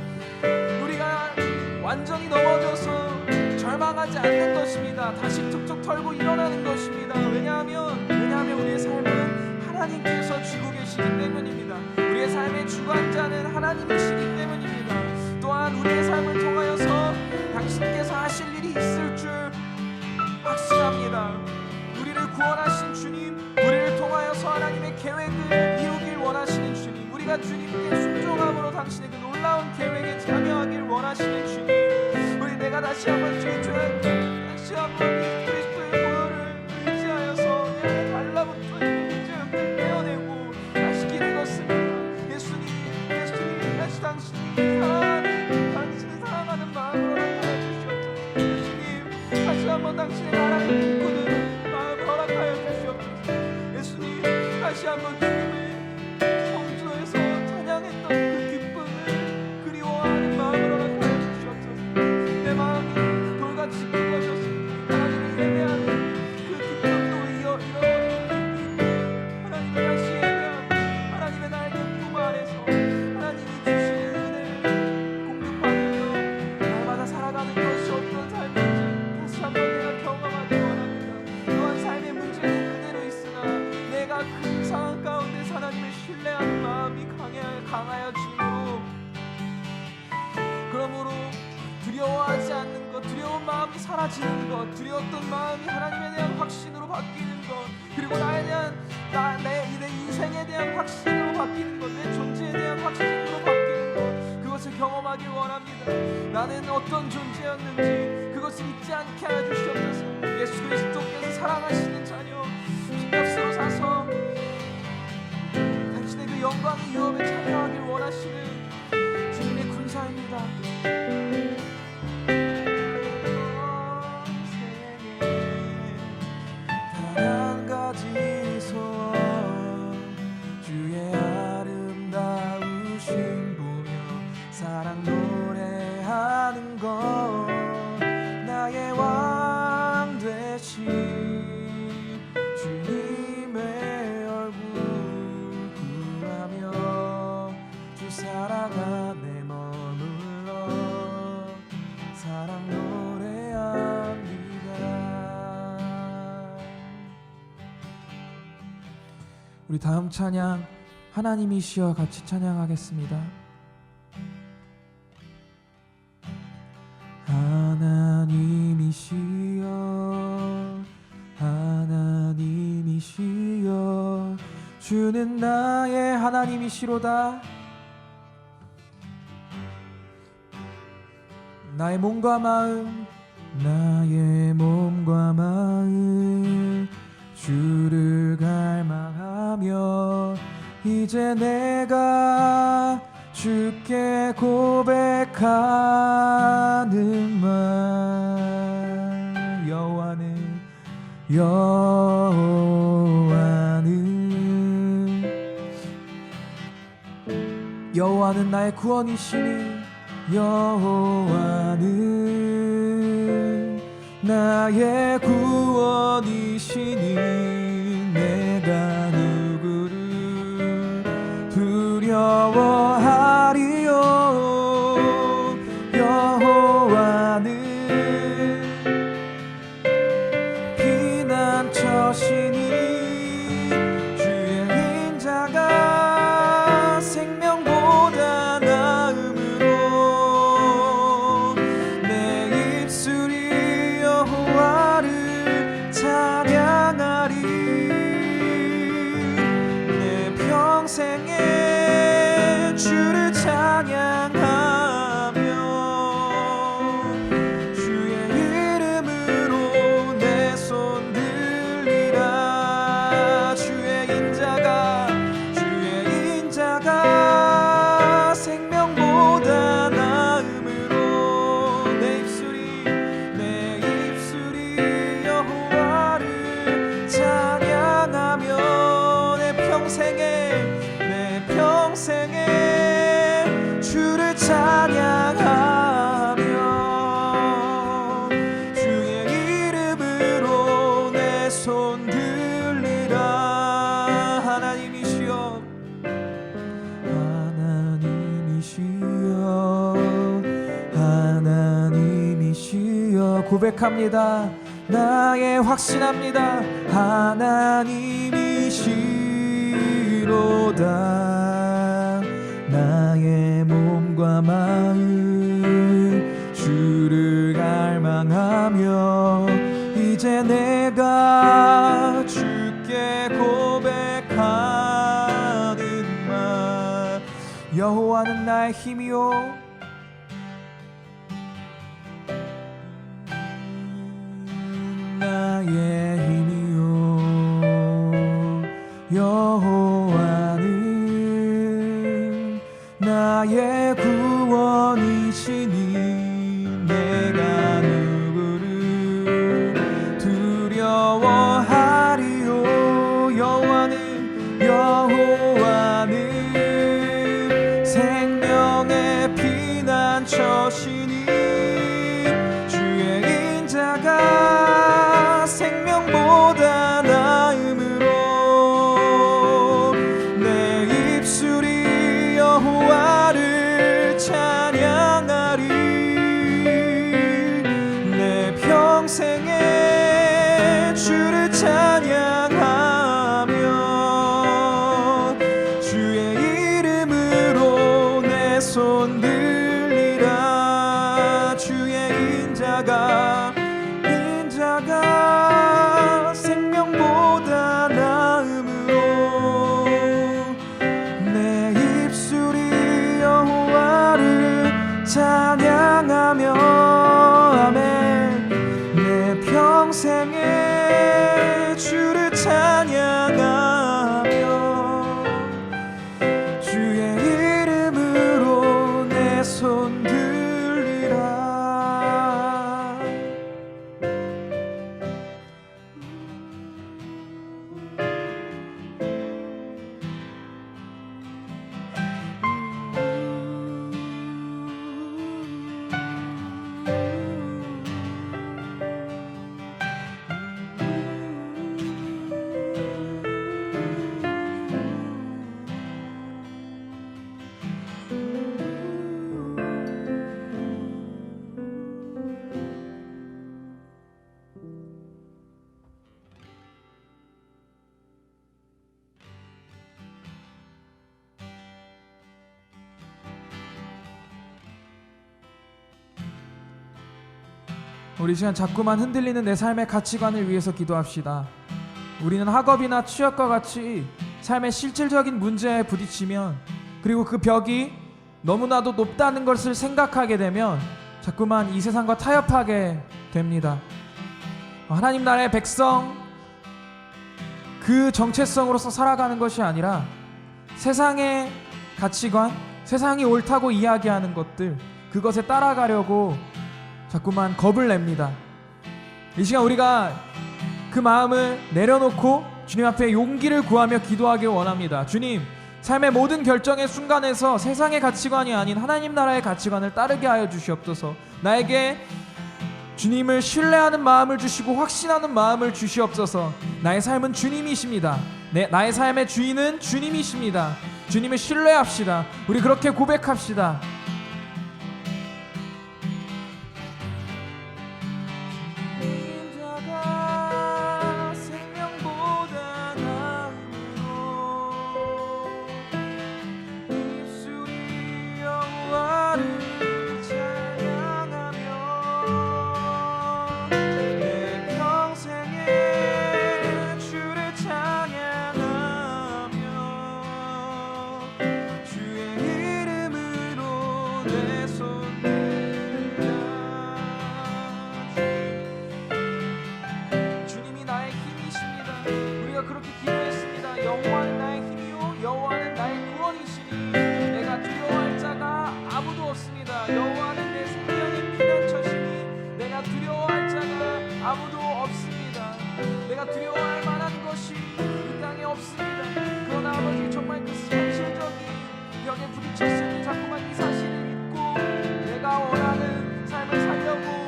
우리가 완전히 넘어져서 절망하지 않는 것입니다. 다시 툭툭 털고 일어나는 것입니다. 왜냐하면 우리의 삶은 하나님께서 쥐고 계시기 때문입니다. 우리의 삶의 주관자는 하나님이시기 때문입니다. 또한 우리의 삶을 통하여서 당신께서 하실 일이 있을 줄 확신합니다. 우리를 구원하신 주님, 우리를 통하여서 하나님의 계획을 이루길 원하시는 주님, 우리가 주님께 순종함으로 당신의 그 놀라운 계획에 참여하길 원하시는 주님, 우리 내가 다시 한번 다시 한번 예수 그리스도의 보혈을 의지하여서 내 안에 달라붙어 있는 믿음을 빼어내고 다시 길을 걷습니다. 예수님 다시 당신을 사랑하는 마음으로 허락하여 주시옵소서. 예수님 다시 한번 당신의 나라를 꿈꾸는 마음을 허락하여 주시옵소서. 예수님 다시 한번 주님의 성소에서 찬양했던 그 기쁨을 그리워하는 마음을 허락하여 주시옵소서. 내 마음이 돌같이 굵어졌습니다. 하나님을 예배하는 그 기쁨도 잃어버리는 하나님을 다시 예배하고 하나님의 나의 기쁨 안에서 하나님이 주시는 은혜를 공급받으며 날마다 살아가는 것이 어떤 삶인지 다시 한번 내가 경험하기 원합니다. 또한 삶의 문제는 그대로 있으나 내가 그 상황 가운데 하나님을 신뢰하는 마음이 강하여짐으로, 그러므로 두려워하지 않는 것, 두려운 마음이 사라지는 것, 두려웠던 마음이 하나님에 대한 확신으로 바뀌는 것, 그리고 내 인생에 대한 확신으로 바뀌는 것, 내 존재에 대한 확신으로 바뀌는 것, 그것을 경험하길 원합니다. 나는 어떤 존재였는지 그것을 잊지 않게 하여 주시옵소서. 예수 그리스도께서 사랑하시는 자녀, 값으로 사서 당신의 그 영광의 유업에 참여하길 원하시는 주님의 군사입니다. 단 한 가지 소원, 주의 아름다우신 보며 사랑 노래하는 것, 나의 왕 되신 우리 다음 찬양 하나님이시여 같이 찬양하겠습니다. 하나님이시여 하나님이시여 주는 나의 하나님이시로다. 나의 몸과 마음 나의 몸과 마음 주를 갈망하며 이제 내가 주께 고백하는 말 여호와는 나의 구원이시니 여호와는 나의 구원이시니 내가 누구를 두려워하리요. 여호와는 피난처시니 주의 인자가 생명보다 나음으로 내 입술이 여호와를 찬양하리. 내 평생에 주를 찬양하며 주의 이름으로 내 손 들리라. 주의 인자가 생명보다 나음으로 내 입술이 여호와를 찬양하며 내 평생에 주를 찬양하며 주의 이름으로 내 손 들리라. 하나님이시여 고백합니다. 나의 확신합니다. 하나님이시로다. 나의 몸과 마음 주를 갈망하며 이제 내가 주께 고백하는 말 여호와는 나의 힘이요 나의 힘이요 여호와는 나의 구원이시니 내가 누구를 두려워하리요. 여호와는 생명의 피난처시니 주의 인자가 생명보다 나음으로 내 입술이 여호와를 찬양하리. 내 평생에 주를 찬양하며 주의 이름으로 내 손 들리라. 주의 인자가 생명보다 나음으로 내 입술이 여호와를 찬양하며 아멘. 내 평생에 주를 찬양하며 주의 이름으로 내 손 들리라. 우리 시간 자꾸만 흔들리는 내 삶의 가치관을 위해서 기도합시다. 우리는 학업이나 취업과 같이 삶의 실질적인 문제에 부딪히면, 그리고 그 벽이 너무나도 높다는 것을 생각하게 되면 자꾸만 이 세상과 타협하게 됩니다. 하나님 나라의 백성, 그 정체성으로서 살아가는 것이 아니라 세상의 가치관, 세상이 옳다고 이야기하는 것들, 그것에 따라가려고 자꾸만 겁을 냅니다. 이 시간 우리가 그 마음을 내려놓고 주님 앞에 용기를 구하며 기도하길 원합니다. 주님, 삶의 모든 결정의 순간에서 세상의 가치관이 아닌 하나님 나라의 가치관을 따르게 하여 주시옵소서. 나에게 주님을 신뢰하는 마음을 주시고 확신하는 마음을 주시옵소서. 나의 삶은 주님이십니다. 나의 삶의 주인은 주님이십니다. 주님을 신뢰합시다. 우리 그렇게 고백합시다. 여호와는 내 생명의 피난처시니 내가 두려워할 자가 아무도 없습니다. 내가 두려워할 만한 것이 이 땅에 없습니다. 그러나 아버지, 정말 그 현실적인 벽에 부딪혔을 때 자꾸만 이 사실을 믿고 내가 원하는 삶을 살려고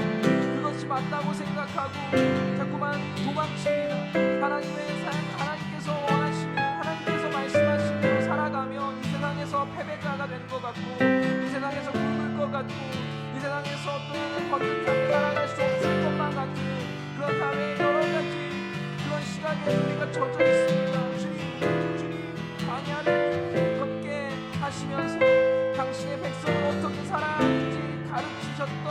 그것이 맞다고 생각하고 자꾸만 도망칩니다. 하나님의 삶, 하나님께서 원하시는, 하나님께서 말씀하신 대로 살아가면 이 세상에서 패배자가 되는 것 같고, 이 세상에서 굶을 것 같고, 이 세상에서 또 걷는 삶을 살아갈 수 없을 것만 같은 그런 삶의 여러 가지 그런 시간에 우리가 젖어 있습니다. 주님, 광야를 걷게 하시면서 당신의 백성을 어떻게 살아야하는지 가르치셨던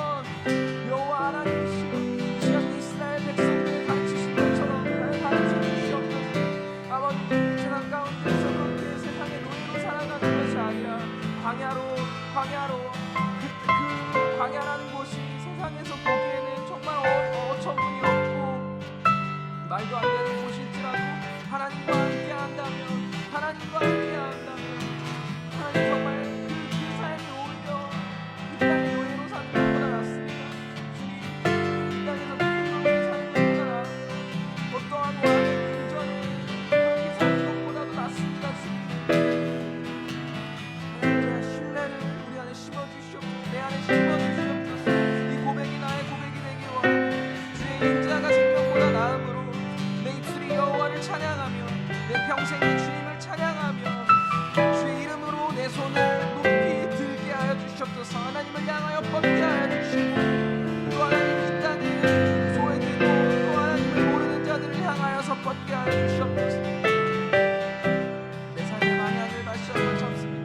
여호와 하나님이시여, 이 시간 이스라엘 백성들을 가르치신 것처럼 나를 가르쳐 주시옵소서. 아버지, 세상 가운데서 그렇게 세상의 노예로 살아가는 것이 아니라 광야로 그 광야라는 곳이 세상에서 보기에는 정말 어처구니 없고 말도 안 되는 곳일지라도 하나님과 함께 한다면, 하나님 정말 그 삶이 오히려 이 땅의 노예로 사는 것보다 낫습니다. 주님, 이 땅에서 풍요롭게 사는 것보다 낫고 어떠한 왕의 궁전에 그렇게 사는 것보다도 낫습니다. 주님, 하나님의 신뢰를 우리 안에 심어주시옵소서. 내 안에 심어주시옵소서. 이 고백이 나의 고백이 되길 원합니다. 주의 인자가 생명보다 나음으로 내 입술이 여호와를 찬양하며 내 평생이 주님을 찬양하며 주의 이름으로 내 손을 높이 들게 하여 주시옵소서. 하나님을 향하여 뻗게 하여 주시고, 또 하나님 이 땅에 소외되고 또 하나님을 모르는 자들을 향하여서 뻗게 하여 주시옵소서. 내 삶의 방향을 다시 한번 잡습니다.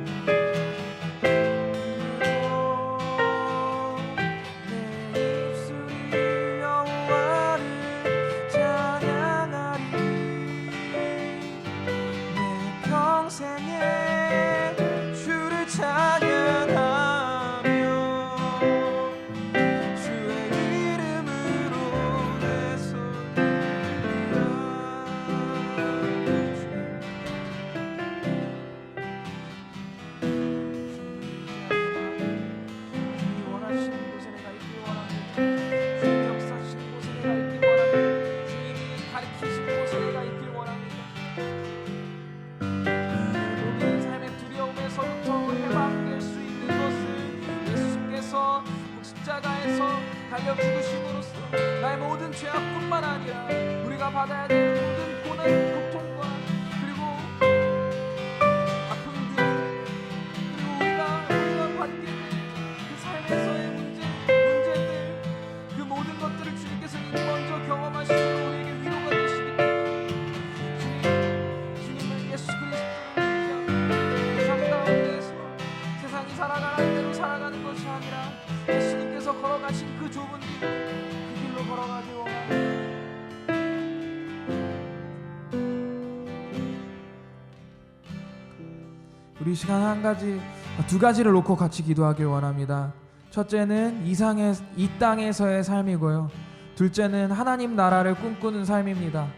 내 입술이 여호와를 찬양하리. 내 평생에 주를 찬양하며 주의 이름으로 내 손을 주님이 원하시는 곳에 내가 있길 원합니다. 주님이 역사하시는 곳에 내가 있길 원합니다. 주님이 가르치시는 곳에 내가 있길 원합니다. 모든 삶의 두려움에서부터 해방될 수 있는 것을 예수께서 십자가에서 달려 죽으심으로써 나의 모든 죄악뿐만 아니라 우리가 받아야 될 모든 고난, 고통과 그리고 아픔들, 그리고 우리가 받게 될 그 삶에서의 문제들, 그 모든 것들을 주님께서 이미 먼저 경험하시고 우리에게 위로가 되시기 때문에 주님을, 예수 그리스도를 삶 가운데에서 세상이 살아가는 대로 살아가는 것이 아니라 예수님께서 걸어가신 그 좁은 길, 그 길로 우리 시간 두 가지를 놓고 같이 기도하길 원합니다. 첫째는 이 땅에서의 삶이고요. 둘째는 하나님 나라를 꿈꾸는 삶입니다.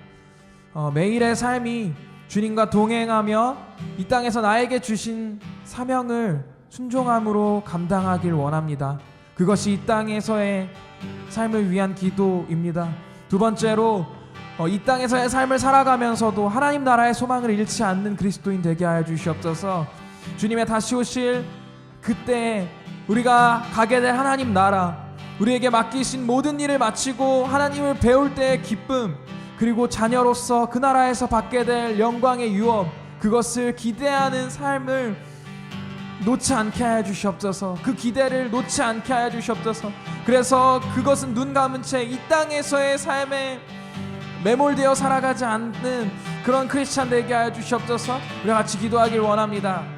매일의 삶이 주님과 동행하며 이 땅에서 나에게 주신 사명을 순종함으로 감당하길 원합니다. 그것이 이 땅에서의 삶을 위한 기도입니다. 두 번째로 이 땅에서의 삶을 살아가면서도 하나님 나라의 소망을 잃지 않는 그리스도인 되게 하여 주시옵소서. 주님의 다시 오실 그때 우리가 가게 될 하나님 나라, 우리에게 맡기신 모든 일을 마치고 하나님을 배울 때의 기쁨, 그리고 자녀로서 그 나라에서 받게 될 영광의 유업, 그것을 기대하는 삶을 놓지 않게 하여 주시옵소서. 그 기대를 놓지 않게 하여 주시옵소서. 그래서 그것은 눈 감은 채 이 땅에서의 삶에 매몰되어 살아가지 않는 그런 크리스찬 되게 하여 주시옵소서. 우리 같이 기도하길 원합니다.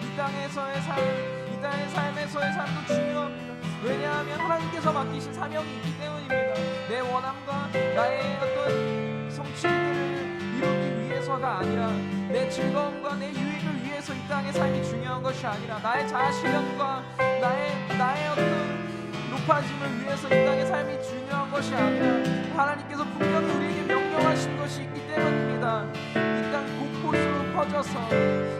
이 땅의 삶에서의 삶도 중요합니다. 왜냐하면 하나님께서 맡기신 사명이 있기 때문입니다. 내 원함과 나의 어떤 성취들을 이루기 위해서가 아니라, 내 즐거움과 내 유익을 위해서 이 땅의 삶이 중요한 것이 아니라, 나의 자아 실현과 나의 어떤 높아짐을 위해서 이 땅의 삶이 중요한 것이 아니라, 하나님께서 분명히 우리에게 명령하신 것이 있기 때문입니다. 이 땅 곳곳으로 퍼져서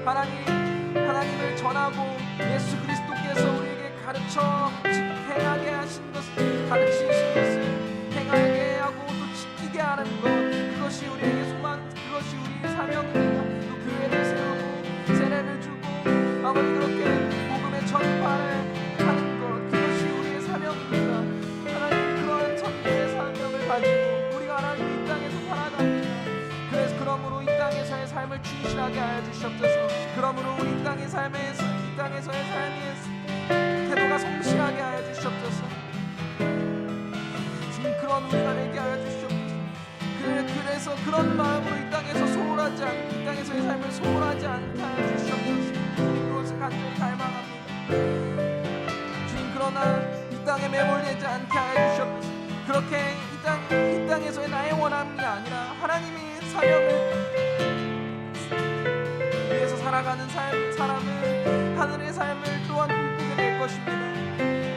하나님을 전하고 예수 그리스도께서 우리에게 가르쳐 행하게 하신 것을, 가르치신 것을 행하게 하고 또 지키게 하는 것, 그것이 우리에게 소망, 그것이 우리의 사명입니다. 또 교회를 세우고 세례를 주고 아버지 그렇게 복음의 전파를 하는 것, 그것이 우리의 사명입니다. 하나님 그런 천국의 사명을 가지고 우리가 하나님 이 땅에서 살아갑니다. 그래서 그러므로 이 땅에서의 삶을 충실하게 하여 주시옵소서. 그러므로 우리 이 땅의 삶에서, 이 땅에서의 삶의 태도가 성실하게 하여 주시옵소서. 주님 그런 우리가 되게 하여 주시옵소서. 그래서 그런 마음으로 이 땅에서 소홀하지 않고, 이 땅에서의 삶을 소홀하지 않게 하여 주시옵소서. 주님 그것을 간절히 갈망합니다. 주님 그러나 이 땅에 매몰되지 않게 하여 주시옵소서. 그렇게 이 땅에서의 나의 원함이 아니라 하나님이 사명을 위해서 살아가는 사람은 하늘의 삶을 또한 꿈꾸게 될 것입니다.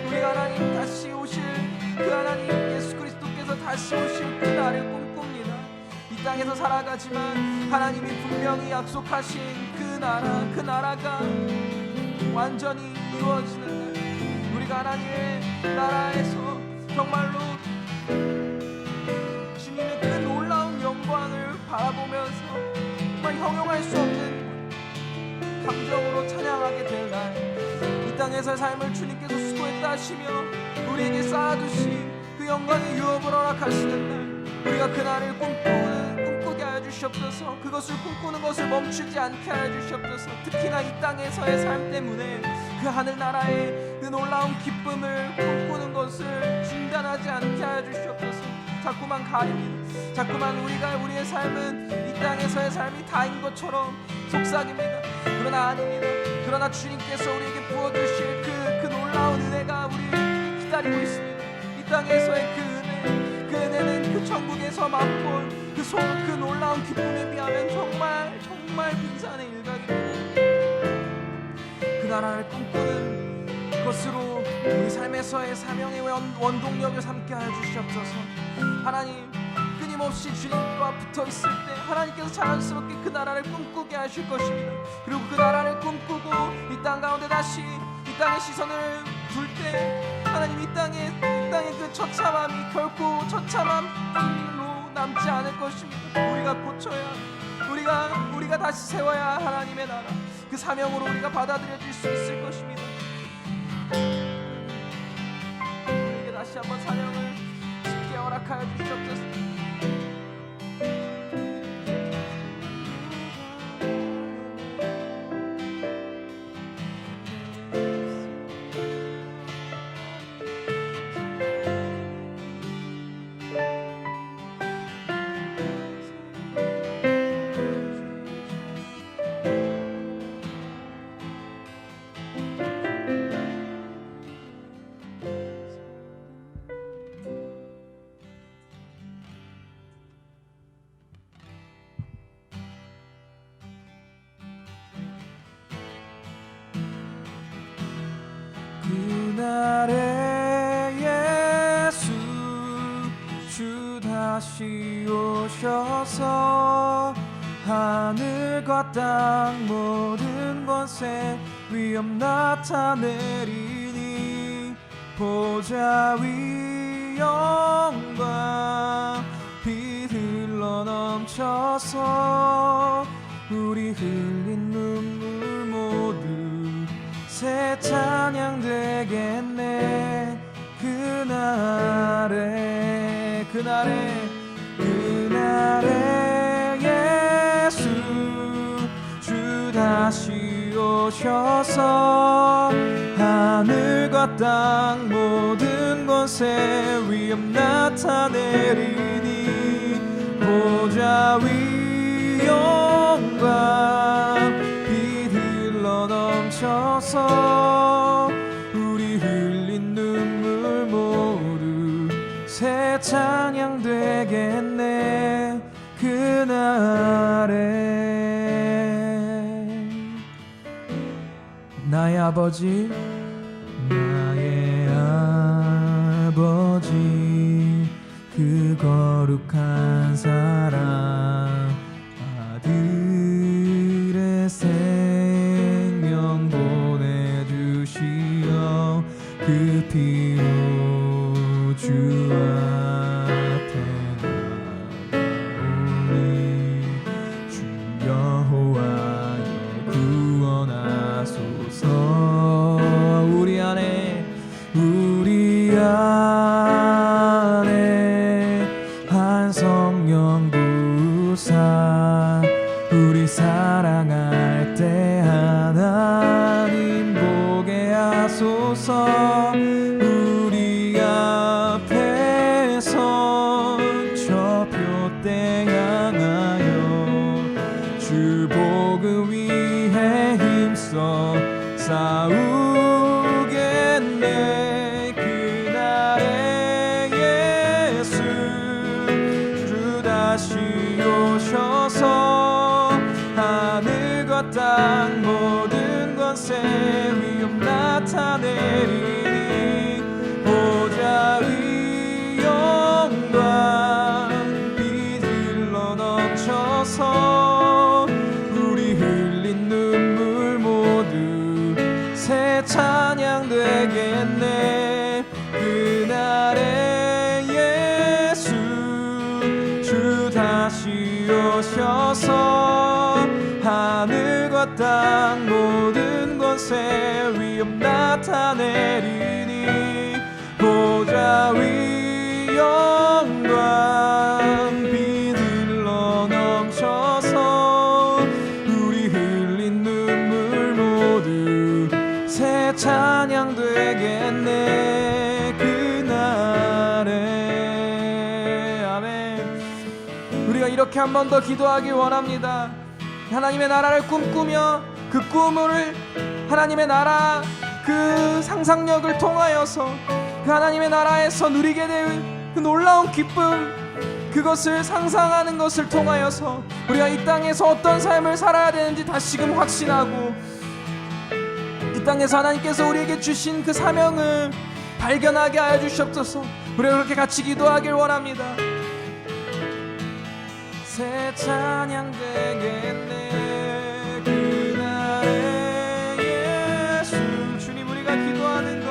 우리가 하나님 다시 오실 그 하나님 예수 그리스도께서 다시 오실 그 날을 꿈꿉니다. 이 땅에서 살아가지만 하나님이 분명히 약속하신 그 나라가 완전히 이루어지는 날, 우리가 하나님의 나라에서 정말로 주님의 그 놀라운 영광을 바라보면서 정말 형용할 수 없는 감정으로 찬양하게 될 날, 이 땅에서의 삶을 주님께서 수고했다 하시며 우리에게 쌓아두신 그 영광의 유업을 허락하시는 날, 우리가 그 날을 꿈꾸게 하여 주시옵소서. 그것을 꿈꾸는 것을 멈추지 않게 하여 주시옵소서. 특히나 이 땅에서의 삶 때문에 그 하늘나라의 그 놀라운 기쁨을 꿈꾸는 것을 중단하지 않게 하여 주시옵소서. 자꾸만 가립니다. 자꾸만 우리의 삶은 이 땅에서의 삶이 다인 것처럼 속삭입니다. 그러나 아닙니다. 그러나 주님께서 우리에게 부어주실 그 놀라운 은혜가 우리를 기다리고 있습니다. 이 땅에서의 그 은혜는 그 천국에서 맛볼 그 놀라운 기쁨에 비하면 정말 빈산의 일각입니다. 그 나라를 꿈꾸는 것으로 우리 삶에서의 사명의 원동력을 삼게 하여 주시옵소서. 하나님 끊임없이 주님과 붙어있을 때 하나님께서 자연스럽게 그 나라를 꿈꾸게 하실 것입니다. 그리고 그 나라를 꿈꾸고 이 땅 가운데 다시 이 땅의 시선을 둘 때 하나님 이 땅의 그 처참함이 결코 처참함으로 남지 않을 것입니다. 우리가 고쳐야, 우리가 다시 세워야 할 하나님의 나라, 그 사명으로 우리가 받아들여질 수 있을 것입니다. 우리에게 다시 한번 사명을 쉽게 허락하여 주시옵소서. 그날에 예수 주 다시 오셔서 하늘과 땅 모든 곳에 위엄 나타내리니 보좌 위 영광 빛 흘러 넘쳐서 우리 흘린 눈물 모두 새 찬양 되겠네. 그날에 예수 주 다시 오셔서 하늘과 땅 모든 곳에 위엄 나타내리니 보좌 위 영광 빛 흘러 넘쳐서 우리 흘린 눈물 모두 새 찬양 되겠네. 그날에 나의 아버지 그 거룩한 사랑 아들의 생명 보내주시어 그 피로 주 앞에 나오니 주 여호와여 구원하소서. 우리 안에 한 성령 부사 우리 사랑할 때 하나님 보게 하소서. 우리 앞에서 저 표대 향하여 주 복음 위해 힘써 싸우겠네. 오셔서 하늘과 땅 모든 곳에 위엄 나타내리니 보좌 위 영광 빛 흘러 넘쳐서 우리 흘린 눈물 모두 새 찬양 되겠네. 그날에 예수 주 다시 오셔서 하늘과 땅 모든 곳에 위엄 나타내리니 보좌 위 영광 빛 흘러 넘쳐서 우리 흘린 눈물 모두 새 찬양 되겠네. 그날에 아멘. 우리가 이렇게 한 번 더 기도하길 원합니다. 하나님의 나라를 꿈꾸며 그 꿈을 하나님의 나라 그 상상력을 통하여서 그 하나님의 나라에서 누리게 될 그 놀라운 기쁨 그것을 상상하는 것을 통하여서 우리가 이 땅에서 어떤 삶을 살아야 되는지 다시금 확신하고 이 땅에서 하나님께서 우리에게 주신 그 사명을 발견하게 하여 주시옵소서. 우리가 그렇게 같이 기도하길 원합니다. 새 찬양 되겠네. 그날에 예수 주님 우리가 기도하는 것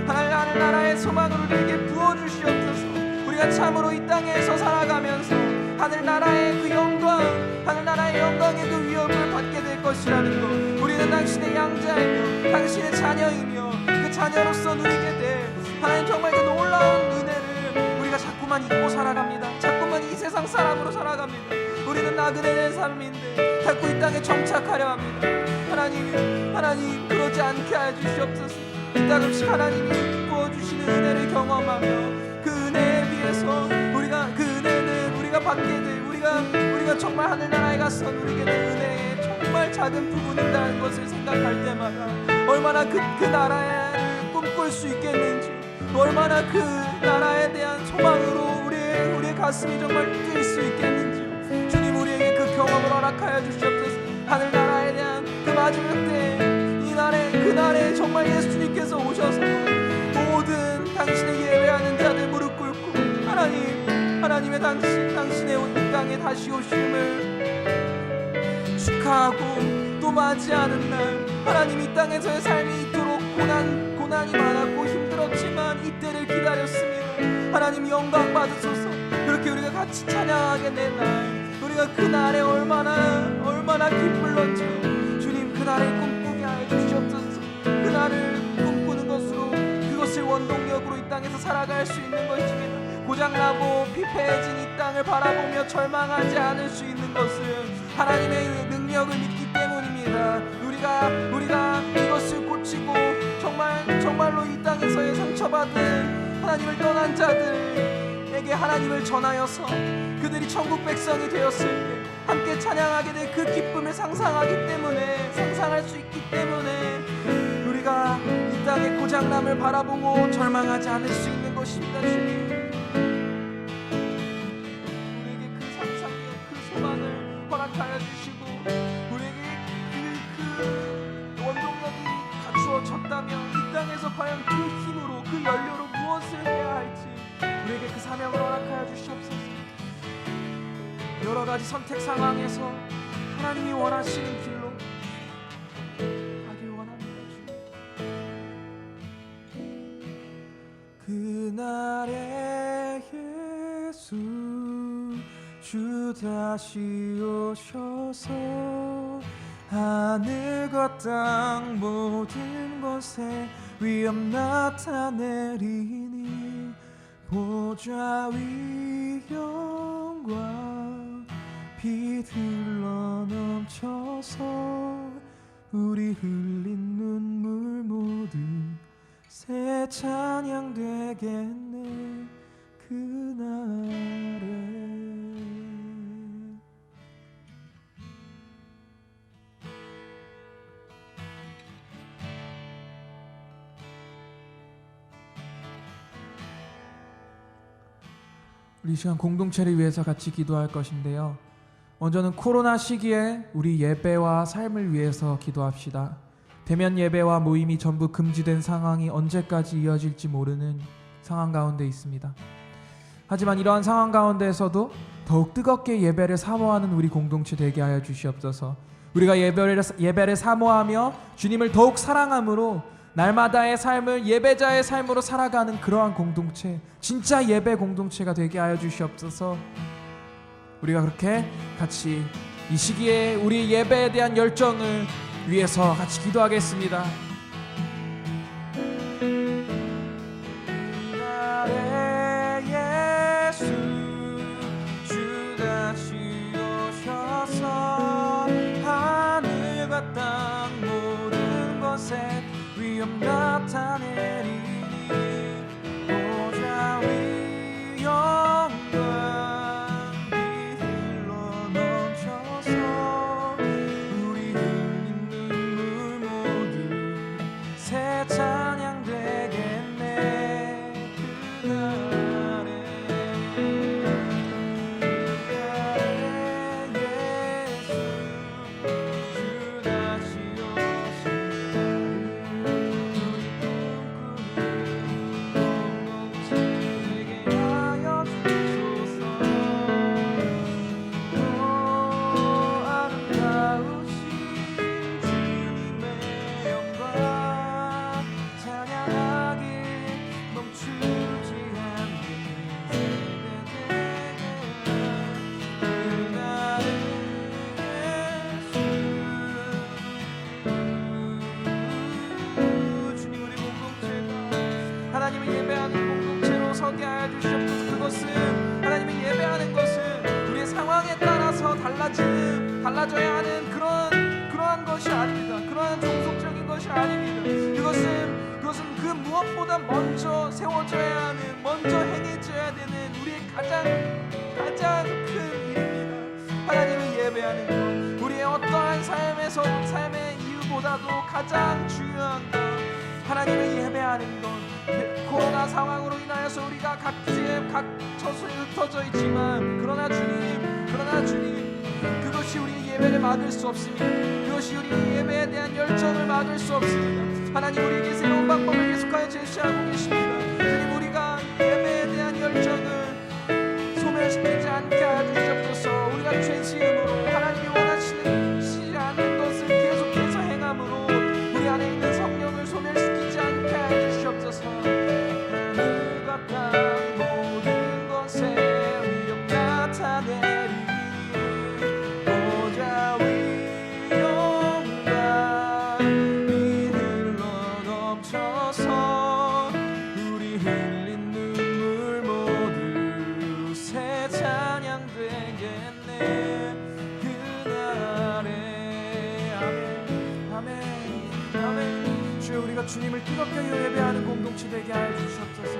하늘 나라의 소망을 우리에게 부어주시옵소서. 우리가 참으로 이 땅에서 살아가면서 하늘나라의 그 영광 하늘나라의 영광의 그 위엄을 받게 될 것이라는 것 우리는 당신의 양자이며 당신의 자녀이며 그 자녀로서 누리게 될 하나님 정말 그 놀라운 은혜를 우리가 자꾸만 잊고 살아갑니다. 자꾸만 이 세상 사람으로 살아갑니다. 우리는 나그네의 삶인데 자꾸 이 땅에 정착하려 합니다. 하나님 그러지 않게 해 주시옵소서. 이따금씩 하나님이 부어주시는 은혜를 경험하며 그 은혜에 비해서 우리가 그 은혜는 우리가 받게 될 우리가 정말 하늘나라에 가서 누리게 될 은혜의 정말 작은 부분이라는 것을 생각할 때마다 얼마나 그 나라를 꿈꿀 수 있겠는지 얼마나 그 나라에 대한 소망으로 우리의 가슴이 정말 뛸 수 있겠는지 주님 우리에게 그 경험을 허락하여 주시옵소서. 하늘나라에 대한 그 마지막 때 이 날에 그날에 정말 예수님께서 오셔서 당신을 예배하는 자들 무릎 꿇고 하나님의 당신의 이 땅에 다시 오심을 축하하고 또 맞이하는 날, 하나님 이 땅에서의 삶이 이토록 고난이 많았고 힘들었지만 이때를 기다렸습니다. 하나님 영광 받으소서. 그렇게 우리가 같이 찬양하게 된 날, 우리가 그 날에 얼마나 기쁠런지 주님 그 날을 꿈꾸게 하여 주시옵소서. 그 날을 꿈꾸는 것으로 그것을 원동력으로 이 땅에서 살아갈 수 있는 것입니다. 고장나고 피폐해진 이 땅을 바라보며 절망하지 않을 수 있는 것은 하나님의 능력을 믿기 때문입니다. 우리가 이것을 고치고 정말로 이 땅에서의 상처받은 하나님을 떠난 자들에게 하나님을 전하여서 그들이 천국 백성이 되었을 때 함께 찬양하게 될 그 기쁨을 상상할 수 있기 때문에 우리가 이 땅의 고장남을 바라보고 절망하지 않을 수 있는 것입니다. 주님, 우리에게 그 상상의 그 소망을 허락하여 주시고 우리에게 그 원동력이 갖추어졌다면 이 땅에서 과연 그 힘으로 그 연료로 무엇을 해야 할지 우리에게 그 사명을 허락하여 주시옵소서. 여러 가지 선택 상황에서 하나님이 원하시는 길로 가길 원합니다. 그날에 예수 주 다시 오셔서 하늘과 땅 모든 곳에 위엄 나타내리니 보좌 위 영광 빛 흘러 넘쳐서 우리 흘린 눈물 모두 새 찬양 되겠네 그날에. 우리 이 시간 공동체를 위해서 같이 기도할 것인데요. 먼저는 코로나 시기에 우리 예배와 삶을 위해서 기도합시다. 대면 예배와 모임이 전부 금지된 상황이 언제까지 이어질지 모르는 상황 가운데 있습니다. 하지만 이러한 상황 가운데에서도 더욱 뜨겁게 예배를 사모하는 우리 공동체 되게 하여 주시옵소서. 우리가 예배를 사모하며 주님을 더욱 사랑함으로 날마다의 삶을 예배자의 삶으로 살아가는 그러한 공동체, 진짜 예배 공동체가 되게 하여 주시옵소서. 우리가 그렇게 같이 이 시기에 우리 예배에 대한 열정을 위해서 같이 기도하겠습니다. 나의 예수 주 다시 오셔서 하늘과 땅 모든 곳에 위엄 나타내리니 보좌 위 영광 빛 흘러 넘쳐서 우리 흘린 눈물 모두 새 찬양 되겠네 그날에. 예수 주 다시 하나님을 예배하는 공동체로 서게 하여 주시옵소서. 그것은 하나님을 예배하는 것은 우리의 상황에 따라서 달라져야 하는 그러한 것이 아닙니다. 그러한 종속적인 것이 아닙니다. 그것은 그 무엇보다 먼저 세워져야 하는, 먼저 행해져야 되는 우리의 가장 큰 일입니다. 하나님을 예배하는 것, 우리의 어떠한 삶의 이유보다도 가장 중요한 것, 하나님을 예배하는 것. 코로나 상황으로 인하여서 우리가 각처에 흩어져 있지만 그러나 주님 그것이 우리의 예배를 막을 수 없습니다. 그것이 우리의 예배에 대한 열정을 막을 수 없습니다. 하나님 우리에게 새로운 방법을 계속하여 제시하고 계십니다. 주님 우리가 주님을 뜨겁게 예배하는 공동체 되게 하여 주시옵소서.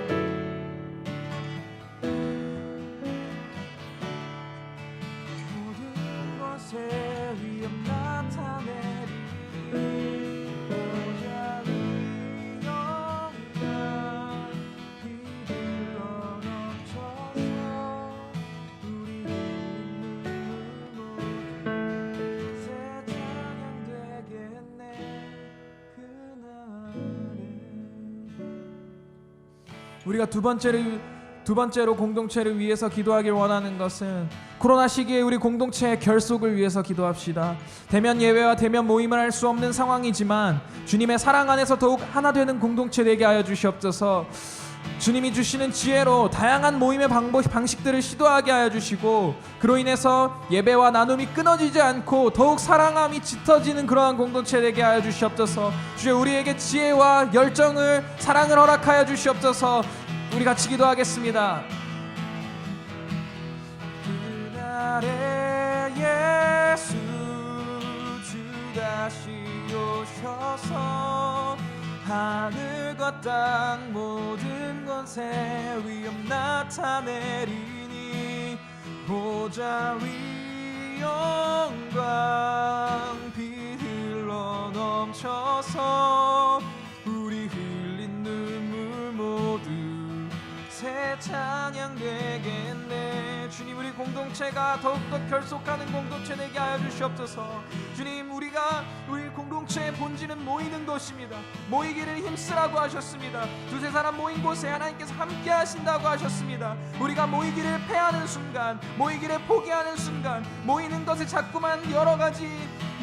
모든 것에 위험 나타내리 보좌 위 영광 비들러 넘쳐서 우리 눈물 새 찬양 되겠네 그날에. 우리가 두 번째로 공동체를 위해서 기도하길 원하는 것은 코로나 시기에 우리 공동체의 결속을 위해서 기도합시다. 대면 예배와 대면 모임을 할 수 없는 상황이지만 주님의 사랑 안에서 더욱 하나 되는 공동체 되게 하여 주시옵소서. 주님이 주시는 지혜로 다양한 모임의 방식들을 시도하게 하여 주시고 그로 인해서 예배와 나눔이 끊어지지 않고 더욱 사랑함이 짙어지는 그러한 공동체 되게 하여 주시옵소서. 주여 우리에게 지혜와 열정을 사랑을 허락하여 주시옵소서. 우리 같이 기도하겠습니다. 그날에 예수 주 다시 오셔서 하늘과 땅 모든 것에 위엄 나타내리니 보좌 위 영광 비 흘러 넘쳐서 우리 흘린 눈물 모두 새 찬양 되겠네. 주님 우리 공동체가 더욱더 결속하는 공동체 되게 하여 주시옵소서. 주님 우리 공동체의 본질은 모이는 것입니다. 모이기를 힘쓰라고 하셨습니다. 두세 사람 모인 곳에 하나님께서 함께 하신다고 하셨습니다. 우리가 모이기를 패하는 순간, 모이기를 포기하는 순간, 모이는 것에 자꾸만 여러 가지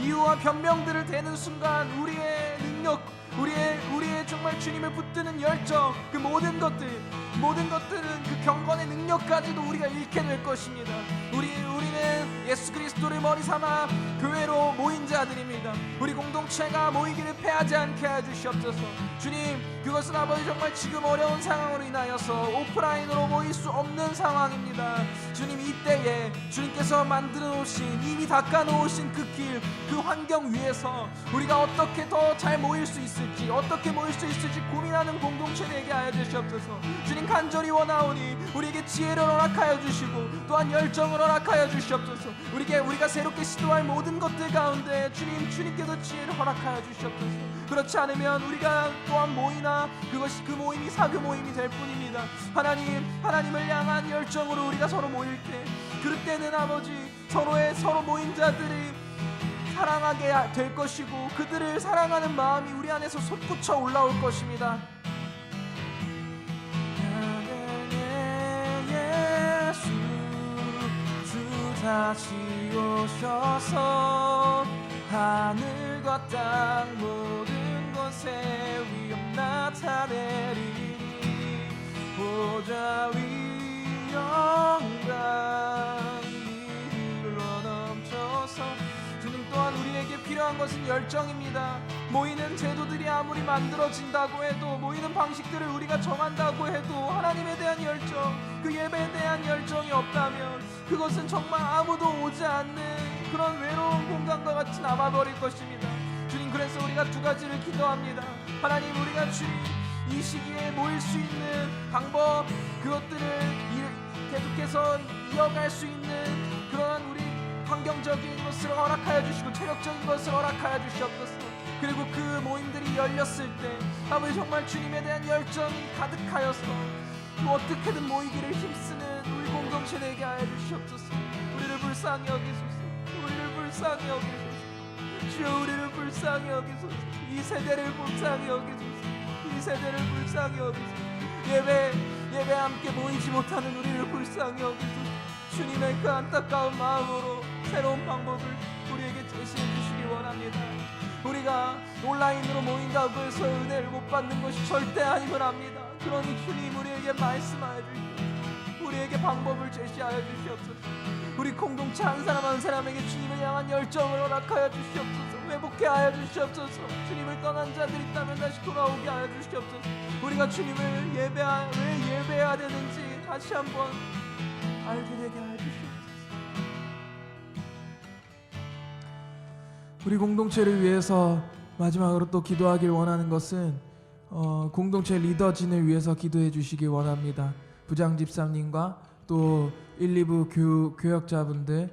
이유와 변명들을 대는 순간 우리의 능력, 우리의 정말 주님을 붙드는 열정, 그 모든 것들은 그 경건의 능력까지도 우리가 잃게 될 것입니다. 우리는 예수 그리스도를 머리 삼아 교회로 모인 자들입니다. 우리 공동체가 모이기를 패하지 않게 해주시옵소서. 주님 그것은 아버지 정말 지금 어려운 상황으로 인하여서 오프라인으로 모일 수 없는 상황입니다. 주님 이때에 주님께서 만들어 놓으신 이미 닦아 놓으신 그 길, 그 환경 위에서 우리가 어떻게 더 잘 모일 수 있을지, 어떻게 모일 수 있을지 고민하는 공동체 되게 하여 주시옵소서. 주님 간절히 원하오니 우리에게 지혜를 허락하여 주시고 또한 열정을 허락하여 주시옵소서. 우리가 새롭게 시도할 모든 것들 가운데 주님께서 지혜를 허락하여 주시옵소서. 그렇지 않으면 우리가 또한 모이나 그것이 그 모임이 사교 모임이 될 뿐입니다. 하나님을 향한 열정으로 우리가 서로 모일 때, 그럴 때는 아버지 서로 모인 자들이 사랑하게 될 것이고 그들을 사랑하는 마음이 우리 안에서 솟구쳐 올라올 것입니다. 예수 주 다시 오셔서 하늘과 땅 모든 것에 위엄 나타내리니 보좌 위 영광 흘러 넘쳐서. 주님 또한 우리에게 필요한 것은 열정입니다. 모이는 제도들이 아무리 만들어진다고 해도, 모이는 방식들을 우리가 정한다고 해도 하나님에 대한 열정, 그 예배에 대한 열정이 없다면 그것은 정말 아무도 오지 않는 그런 외로운 공간과 같이 남아버릴 것입니다. 주님 그래서 우리가 두 가지를 기도합니다. 하나님 우리가 주님 이 시기에 모일 수 있는 방법, 그것들을 계속해서 이어갈 수 있는 그런 우리 환경적인 것을 허락하여 주시고 체력적인 것을 허락하여 주시옵소서. 그리고 그 모임들이 열렸을 때 아버지 정말 주님에 대한 열정이 가득하여서 어떻게든 모이기를 힘쓰는 우리 공동체 되게 하여 주시옵소서. 우리를 불쌍히 여기소서. 우리를 불쌍히 여기소서. 주여 우리를 불쌍히 여기소서. 이 세대를 불쌍히 여기소서. 이 세대를 불쌍히 여기소서. 예배 함께 모이지 못하는 우리를 불쌍히 여기소서. 주님의 그 안타까운 마음으로 새로운 방법을 우리에게 제시해 주시기 원합니다. 우리가 온라인으로 모인다고 해서 은혜를 못 받는 것이 절대 아님을 압니다. 그러니 주님 우리에게 말씀하여 주시옵소서. 우리에게 방법을 제시하여 주시옵소서. 우리 공동체 한 사람 한 사람에게 주님을 향한 열정을 허락하여 주시옵소서. 회복해 하여 주시옵소서. 주님을 떠난 자들이 있다면 다시 돌아오게 하여 주시옵소서. 우리가 주님을 왜 예배해야 되는지 다시 한번 알게 되게 하여 주시옵소서. 우리 공동체를 위해서 마지막으로 또 기도하길 원하는 것은 공동체 리더진을 위해서 기도해 주시기 원합니다. 부장 집사님과 또 1, 2부 교역자분들,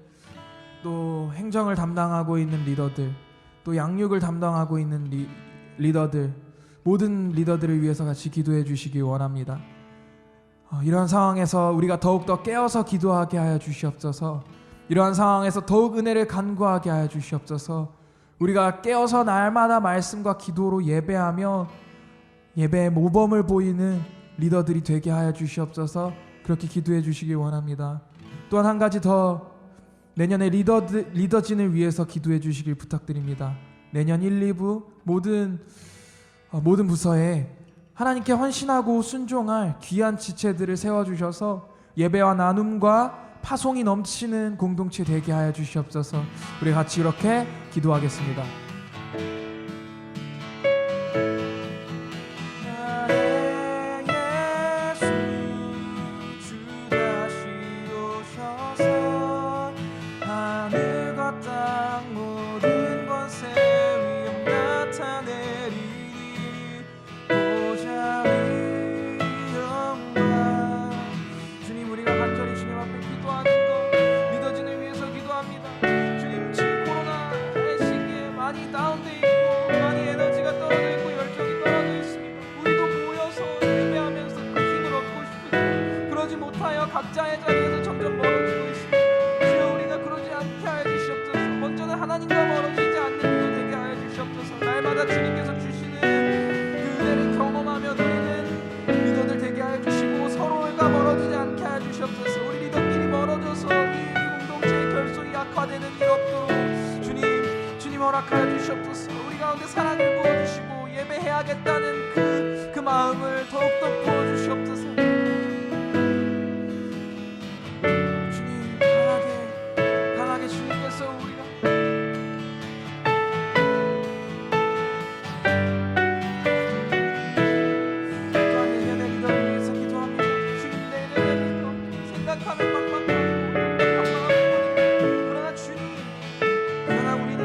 또 행정을 담당하고 있는 리더들, 또 양육을 담당하고 있는 리더들, 모든 리더들을 위해서 같이 기도해 주시기 원합니다. 이러한 상황에서 우리가 더욱더 깨어서 기도하게 하여 주시옵소서. 이러한 상황에서 더욱 은혜를 간구하게 하여 주시옵소서. 우리가 깨어서 날마다 말씀과 기도로 예배하며 예배의 모범을 보이는 리더들이 되게 하여 주시옵소서. 그렇게 기도해 주시기 원합니다. 또한 한 가지 더, 내년에 리더진을 위해서 기도해 주시길 부탁드립니다. 내년 1, 2부 모든 부서에 하나님께 헌신하고 순종할 귀한 지체들을 세워주셔서 예배와 나눔과 파송이 넘치는 공동체 되게 하여 주시옵소서. 우리 같이 이렇게 기도하겠습니다. 각자의 자리에서 점점 멀어지고 있습니다. 주여 우리가 그러지 않게 하여 주시옵소서. 먼저는 하나님과 멀어지지 않는 일 되게 하여 주시옵소서. 날마다 주님께서 주시는 그 은혜를 경험하며 누리는 리더들 되게 하여 주시고 서로가 멀어지지 않게 하여 주시옵소서. 우리 리더끼리 멀어져서 이 공동체의 결속이 약화되는 일 없도록 주님 허락하여 주시옵소서. 우리 가운데 사랑을 부어주시고 예배해야겠다는 그 마음을 더욱더 부어주시옵소서. 주님께서 우리가 또한 내년의 리더를 위해서 기도합니다. 주님, 내년의 리더 생각하면 막막하고 그러나 그러나 우리는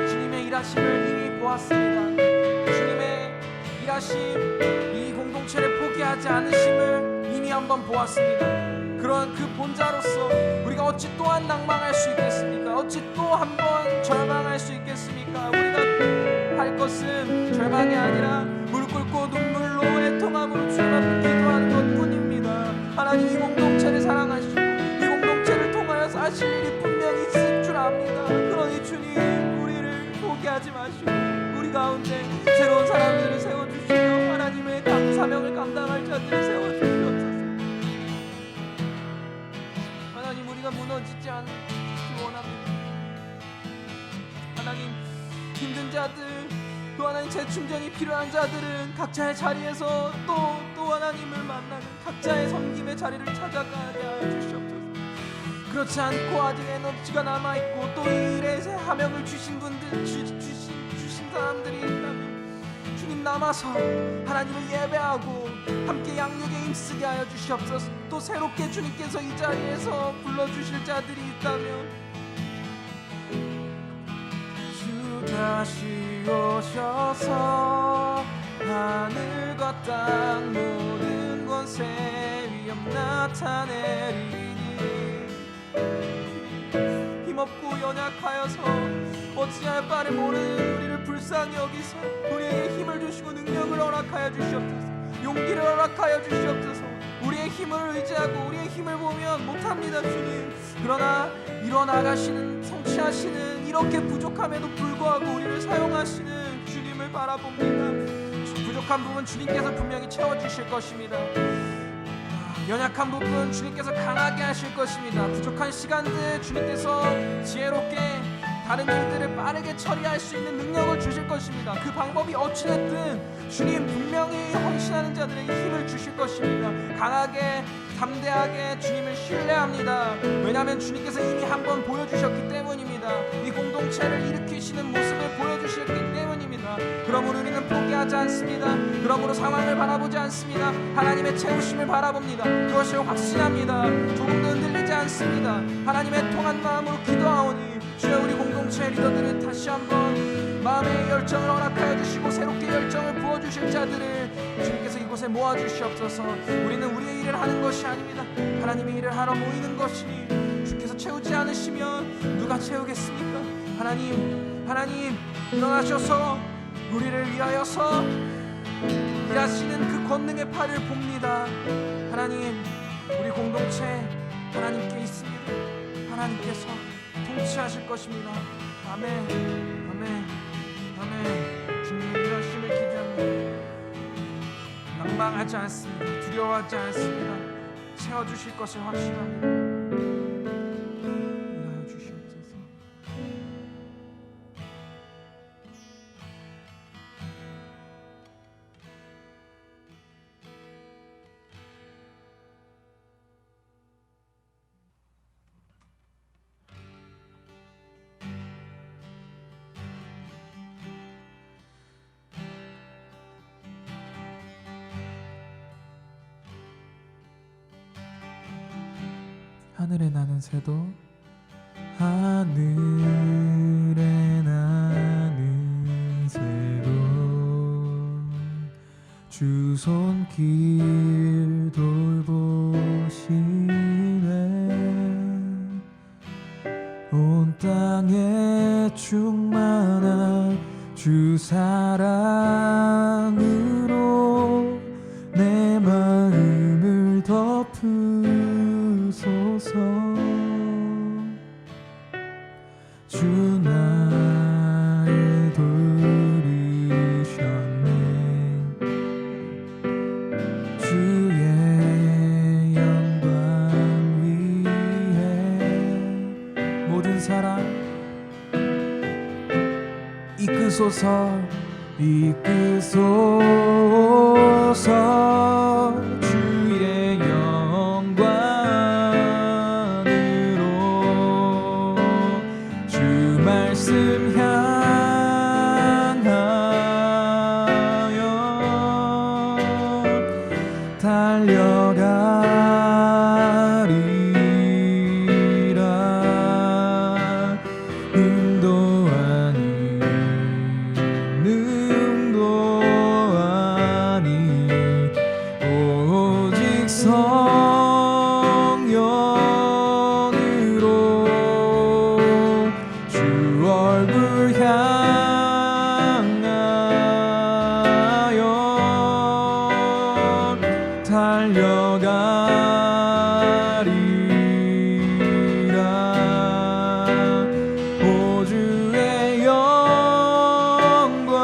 주님의 일하심을 이미 보았습니다. 주님의 일하심, 이 공동체를 포기하지 않으심을 이미 한번 보았습니다. 그런 그 본자로서 우리가 어찌 또한 낭망할 수 있겠습니까? 어찌 또 한 번 절망할 수 있겠습니까? 우리가 할 것은 절망이 아니라 무릎 꿇고 눈물로 애통함으로 주님 앞에 기도하는 것뿐입니다. 하나님, 이 공동체를 사랑하시고 이 공동체를 통하여서 하실 일이 분명히 있을 줄 압니다. 그러니 주님, 우리를 포기하지 마시고 우리 가운데 새로운 사람들을 세워주시고 하나님의 사명을 감당할 자들을 세워주시옵소서. 하나님, 우리가 무너지지 않기 원합니다. 하나님, 힘든 자들, 또 하나님 재충전이 필요한 자들은 각자의 자리에서 또 하나님을 만나는 각자의 섬김의 자리를 찾아가게 하여 주시옵소서. 그렇지 않고 아직 에너지가 남아있고 또 이 일에 사명을 주신 분들, 주신 사람들이 있다면 주님, 남아서 하나님을 예배하고 함께 양육에 힘쓰게 하여 주시옵소서. 또 새롭게 주님께서 이 자리에서 불러주실 자들이 있다면 주 다시 오셔서 하늘과 땅 모든 권세 위엄 나타내리니 힘없고 연약하여서 어찌할 바를 모르는 우리를 불쌍히 여기서 우리에게 힘을 주시고 능력을 허락하여 주시옵소서. 용기를 허락하여 주시옵소서. 우리의 힘을 의지하고 우리의 힘을 보면 못합니다, 주님. 그러나 일어나가시는, 성취하시는 이렇게 부족함에도 불구하고 우리를 사용하시는 주님을 바라봅니다. 부족한 부분 주님께서 분명히 채워주실 것입니다. 연약한 부분 주님께서 강하게 하실 것입니다. 부족한 시간들 주님께서 지혜롭게 다른 일들을 빠르게 처리할 수 있는 능력을 주실 것입니다. 그 방법이 어찌됐든 주님 분명히 헌신하는 자들에게 힘을 주실 것입니다. 강하게 담대하게 주님을 신뢰합니다. 왜냐하면 주님께서 이미 한번 보여주셨기 때문입니다. 이 공동체를 일으키시는 모습을 보여주셨기 때문입니다. 그러므로 우리는 포기하지 않습니다. 그러므로 상황을 바라보지 않습니다. 하나님의 채우심을 바라봅니다. 그것을 확신합니다. 조금도 흔들리지 않습니다. 하나님의 통한 마음으로 기도하오니 주여 우리 공동체 리더들을 다시 한번 마음의 열정을 허락하여 주시고 새롭게 열정을 부어주실 자들을 주님께서 이곳에 모아주시옵소서. 우리는 우리의 일을 하는 것이 아닙니다. 하나님의 일을 하러 모이는 것이 주께서 채우지 않으시면 누가 채우겠습니까? 하나님 일어나셔서 우리를 위하여서 일하시는 그 권능의 팔을 봅니다. 하나님 우리 공동체 하나님께 있습니다. 하나님께서 통치하실 것입니다. 아멘 아멘 아멘. 주님의 일하심을 기대합니다. 낭망하지 않습니다. 두려워하지 않습니다. 채워주실 것을 확신합니다. 일하여 주시옵소서. 하늘에 나는 새도 하늘에 나는 새도 주 손길 돌보시네. 온 땅에 충만한 주 사랑으로 내 마음을 덮으소서. 주 나를 부르셨네. 주의 영광 위에 모든 사랑 이끄소서. 주의 영광으로 주 말씀 향하여 달려가리라. 인도하니 능도하니 오직 성령으로 주 얼굴 향하여 달려가리라. 오 주의 영광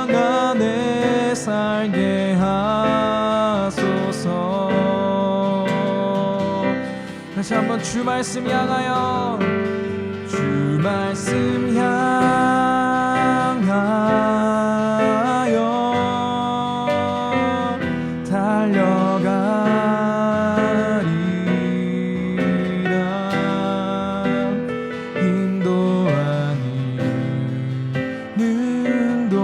안에 살게 하소서. 다시 한번 주 말씀 향하여 주 말씀 향하여 달려가리라. 인도하니 능도하니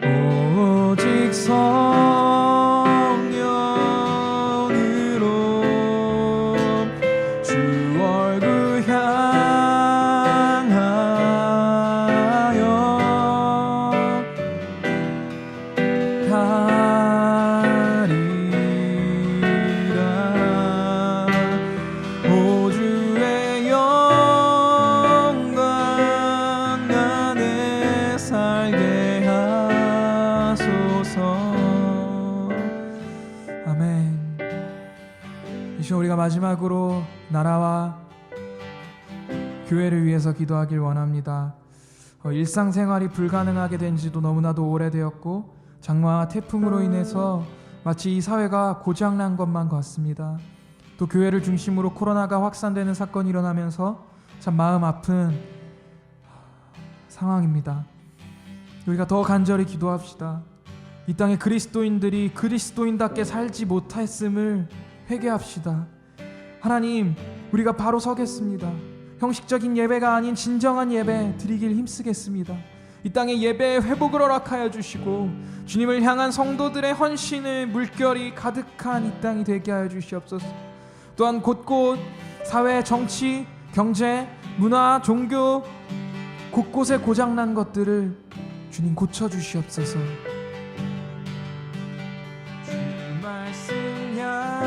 오직 성령으로 주 얼굴 향하여 가리라. 오 주의 영광 안에 살게 하소서. 아멘. 이 시간 우리가 마지막으로 나라와 교회를 위해서 기도하길 원합니다. 일상생활이 불가능하게 된 지도 너무나도 오래되었고 장마와 태풍으로 인해서 마치 이 사회가 고장난 것만 같습니다. 또 교회를 중심으로 코로나가 확산되는 사건이 일어나면서 참 마음 아픈 상황입니다. 우리가 더 간절히 기도합시다. 이 땅의 그리스도인들이 그리스도인답게 살지 못했음을 회개합시다. 하나님, 우리가 바로 서겠습니다. 형식적인 예배가 아닌 진정한 예배 드리길 힘쓰겠습니다. 이 땅의 예배의 회복을 허락하여 주시고 주님을 향한 성도들의 헌신의 물결이 가득한 이 땅이 되게 하여 주시옵소서. 또한 곳곳 사회, 정치, 경제, 문화, 종교 곳곳에 고장난 것들을 주님 고쳐주시옵소서. 주 말씀 향하여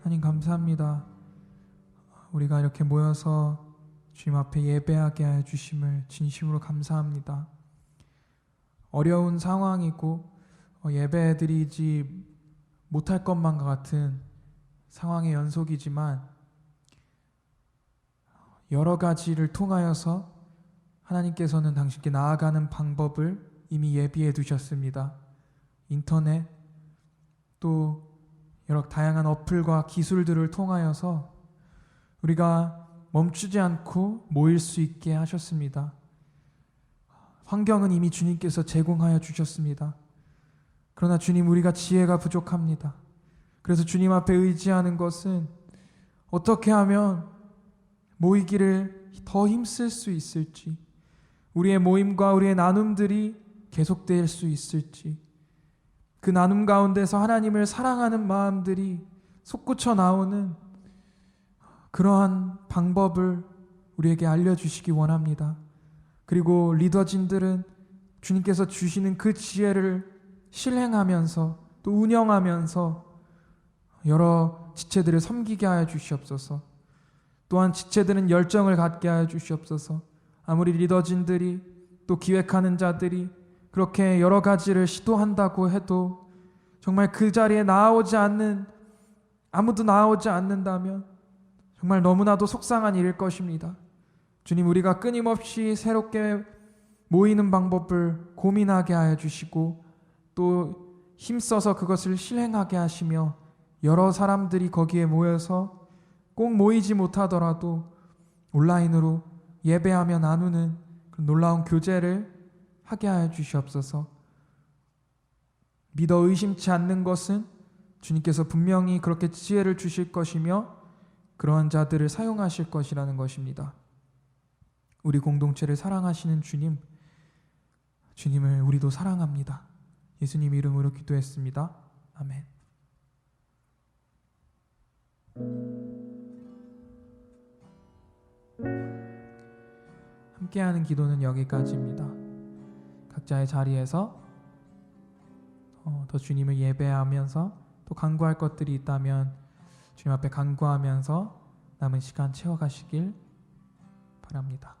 하나님 감사합니다. 우리가 이렇게 모여서 주님 앞에 예배하게 하여 주심을 진심으로 감사합니다. 어려운 상황이고 예배드리지 못할 것만 같은 상황의 연속이지만 여러 가지를 통하여서 하나님께서는 당신께 나아가는 방법을 이미 예비해 두셨습니다. 인터넷 또 여러 다양한 어플과 기술들을 통하여서 우리가 멈추지 않고 모일 수 있게 하셨습니다. 환경은 이미 주님께서 제공하여 주셨습니다. 그러나 주님, 우리가 지혜가 부족합니다. 그래서 주님 앞에 의지하는 것은 어떻게 하면 모이기를 더 힘쓸 수 있을지, 우리의 모임과 우리의 나눔들이 계속될 수 있을지, 그 나눔 가운데서 하나님을 사랑하는 마음들이 솟구쳐 나오는 그러한 방법을 우리에게 알려주시기 원합니다. 그리고 리더진들은 주님께서 주시는 그 지혜를 실행하면서 또 운영하면서 여러 지체들을 섬기게 하여 주시옵소서. 또한 지체들은 열정을 갖게 하여 주시옵소서. 아무리 리더진들이 또 기획하는 자들이 그렇게 여러 가지를 시도한다고 해도 정말 그 자리에 아무도 나오지 않는다면 정말 너무나도 속상한 일일 것입니다. 주님, 우리가 끊임없이 새롭게 모이는 방법을 고민하게 하여 주시고 또 힘써서 그것을 실행하게 하시며 여러 사람들이 거기에 모여서 꼭 모이지 못하더라도 온라인으로 예배하며 나누는 그 놀라운 교제를 하게 하여 주시옵소서. 믿어 의심치 않는 것은 주님께서 분명히 그렇게 지혜를 주실 것이며 그러한 자들을 사용하실 것이라는 것입니다. 우리 공동체를 사랑하시는 주님, 주님을 우리도 사랑합니다. 예수님 이름으로 기도했습니다. 아멘. 함께하는 기도는 여기까지입니다. 각자의 자리에서 더 주님을 예배하면서 또 간구할 것들이 있다면 주님 앞에 간구하면서 남은 시간 채워가시길 바랍니다.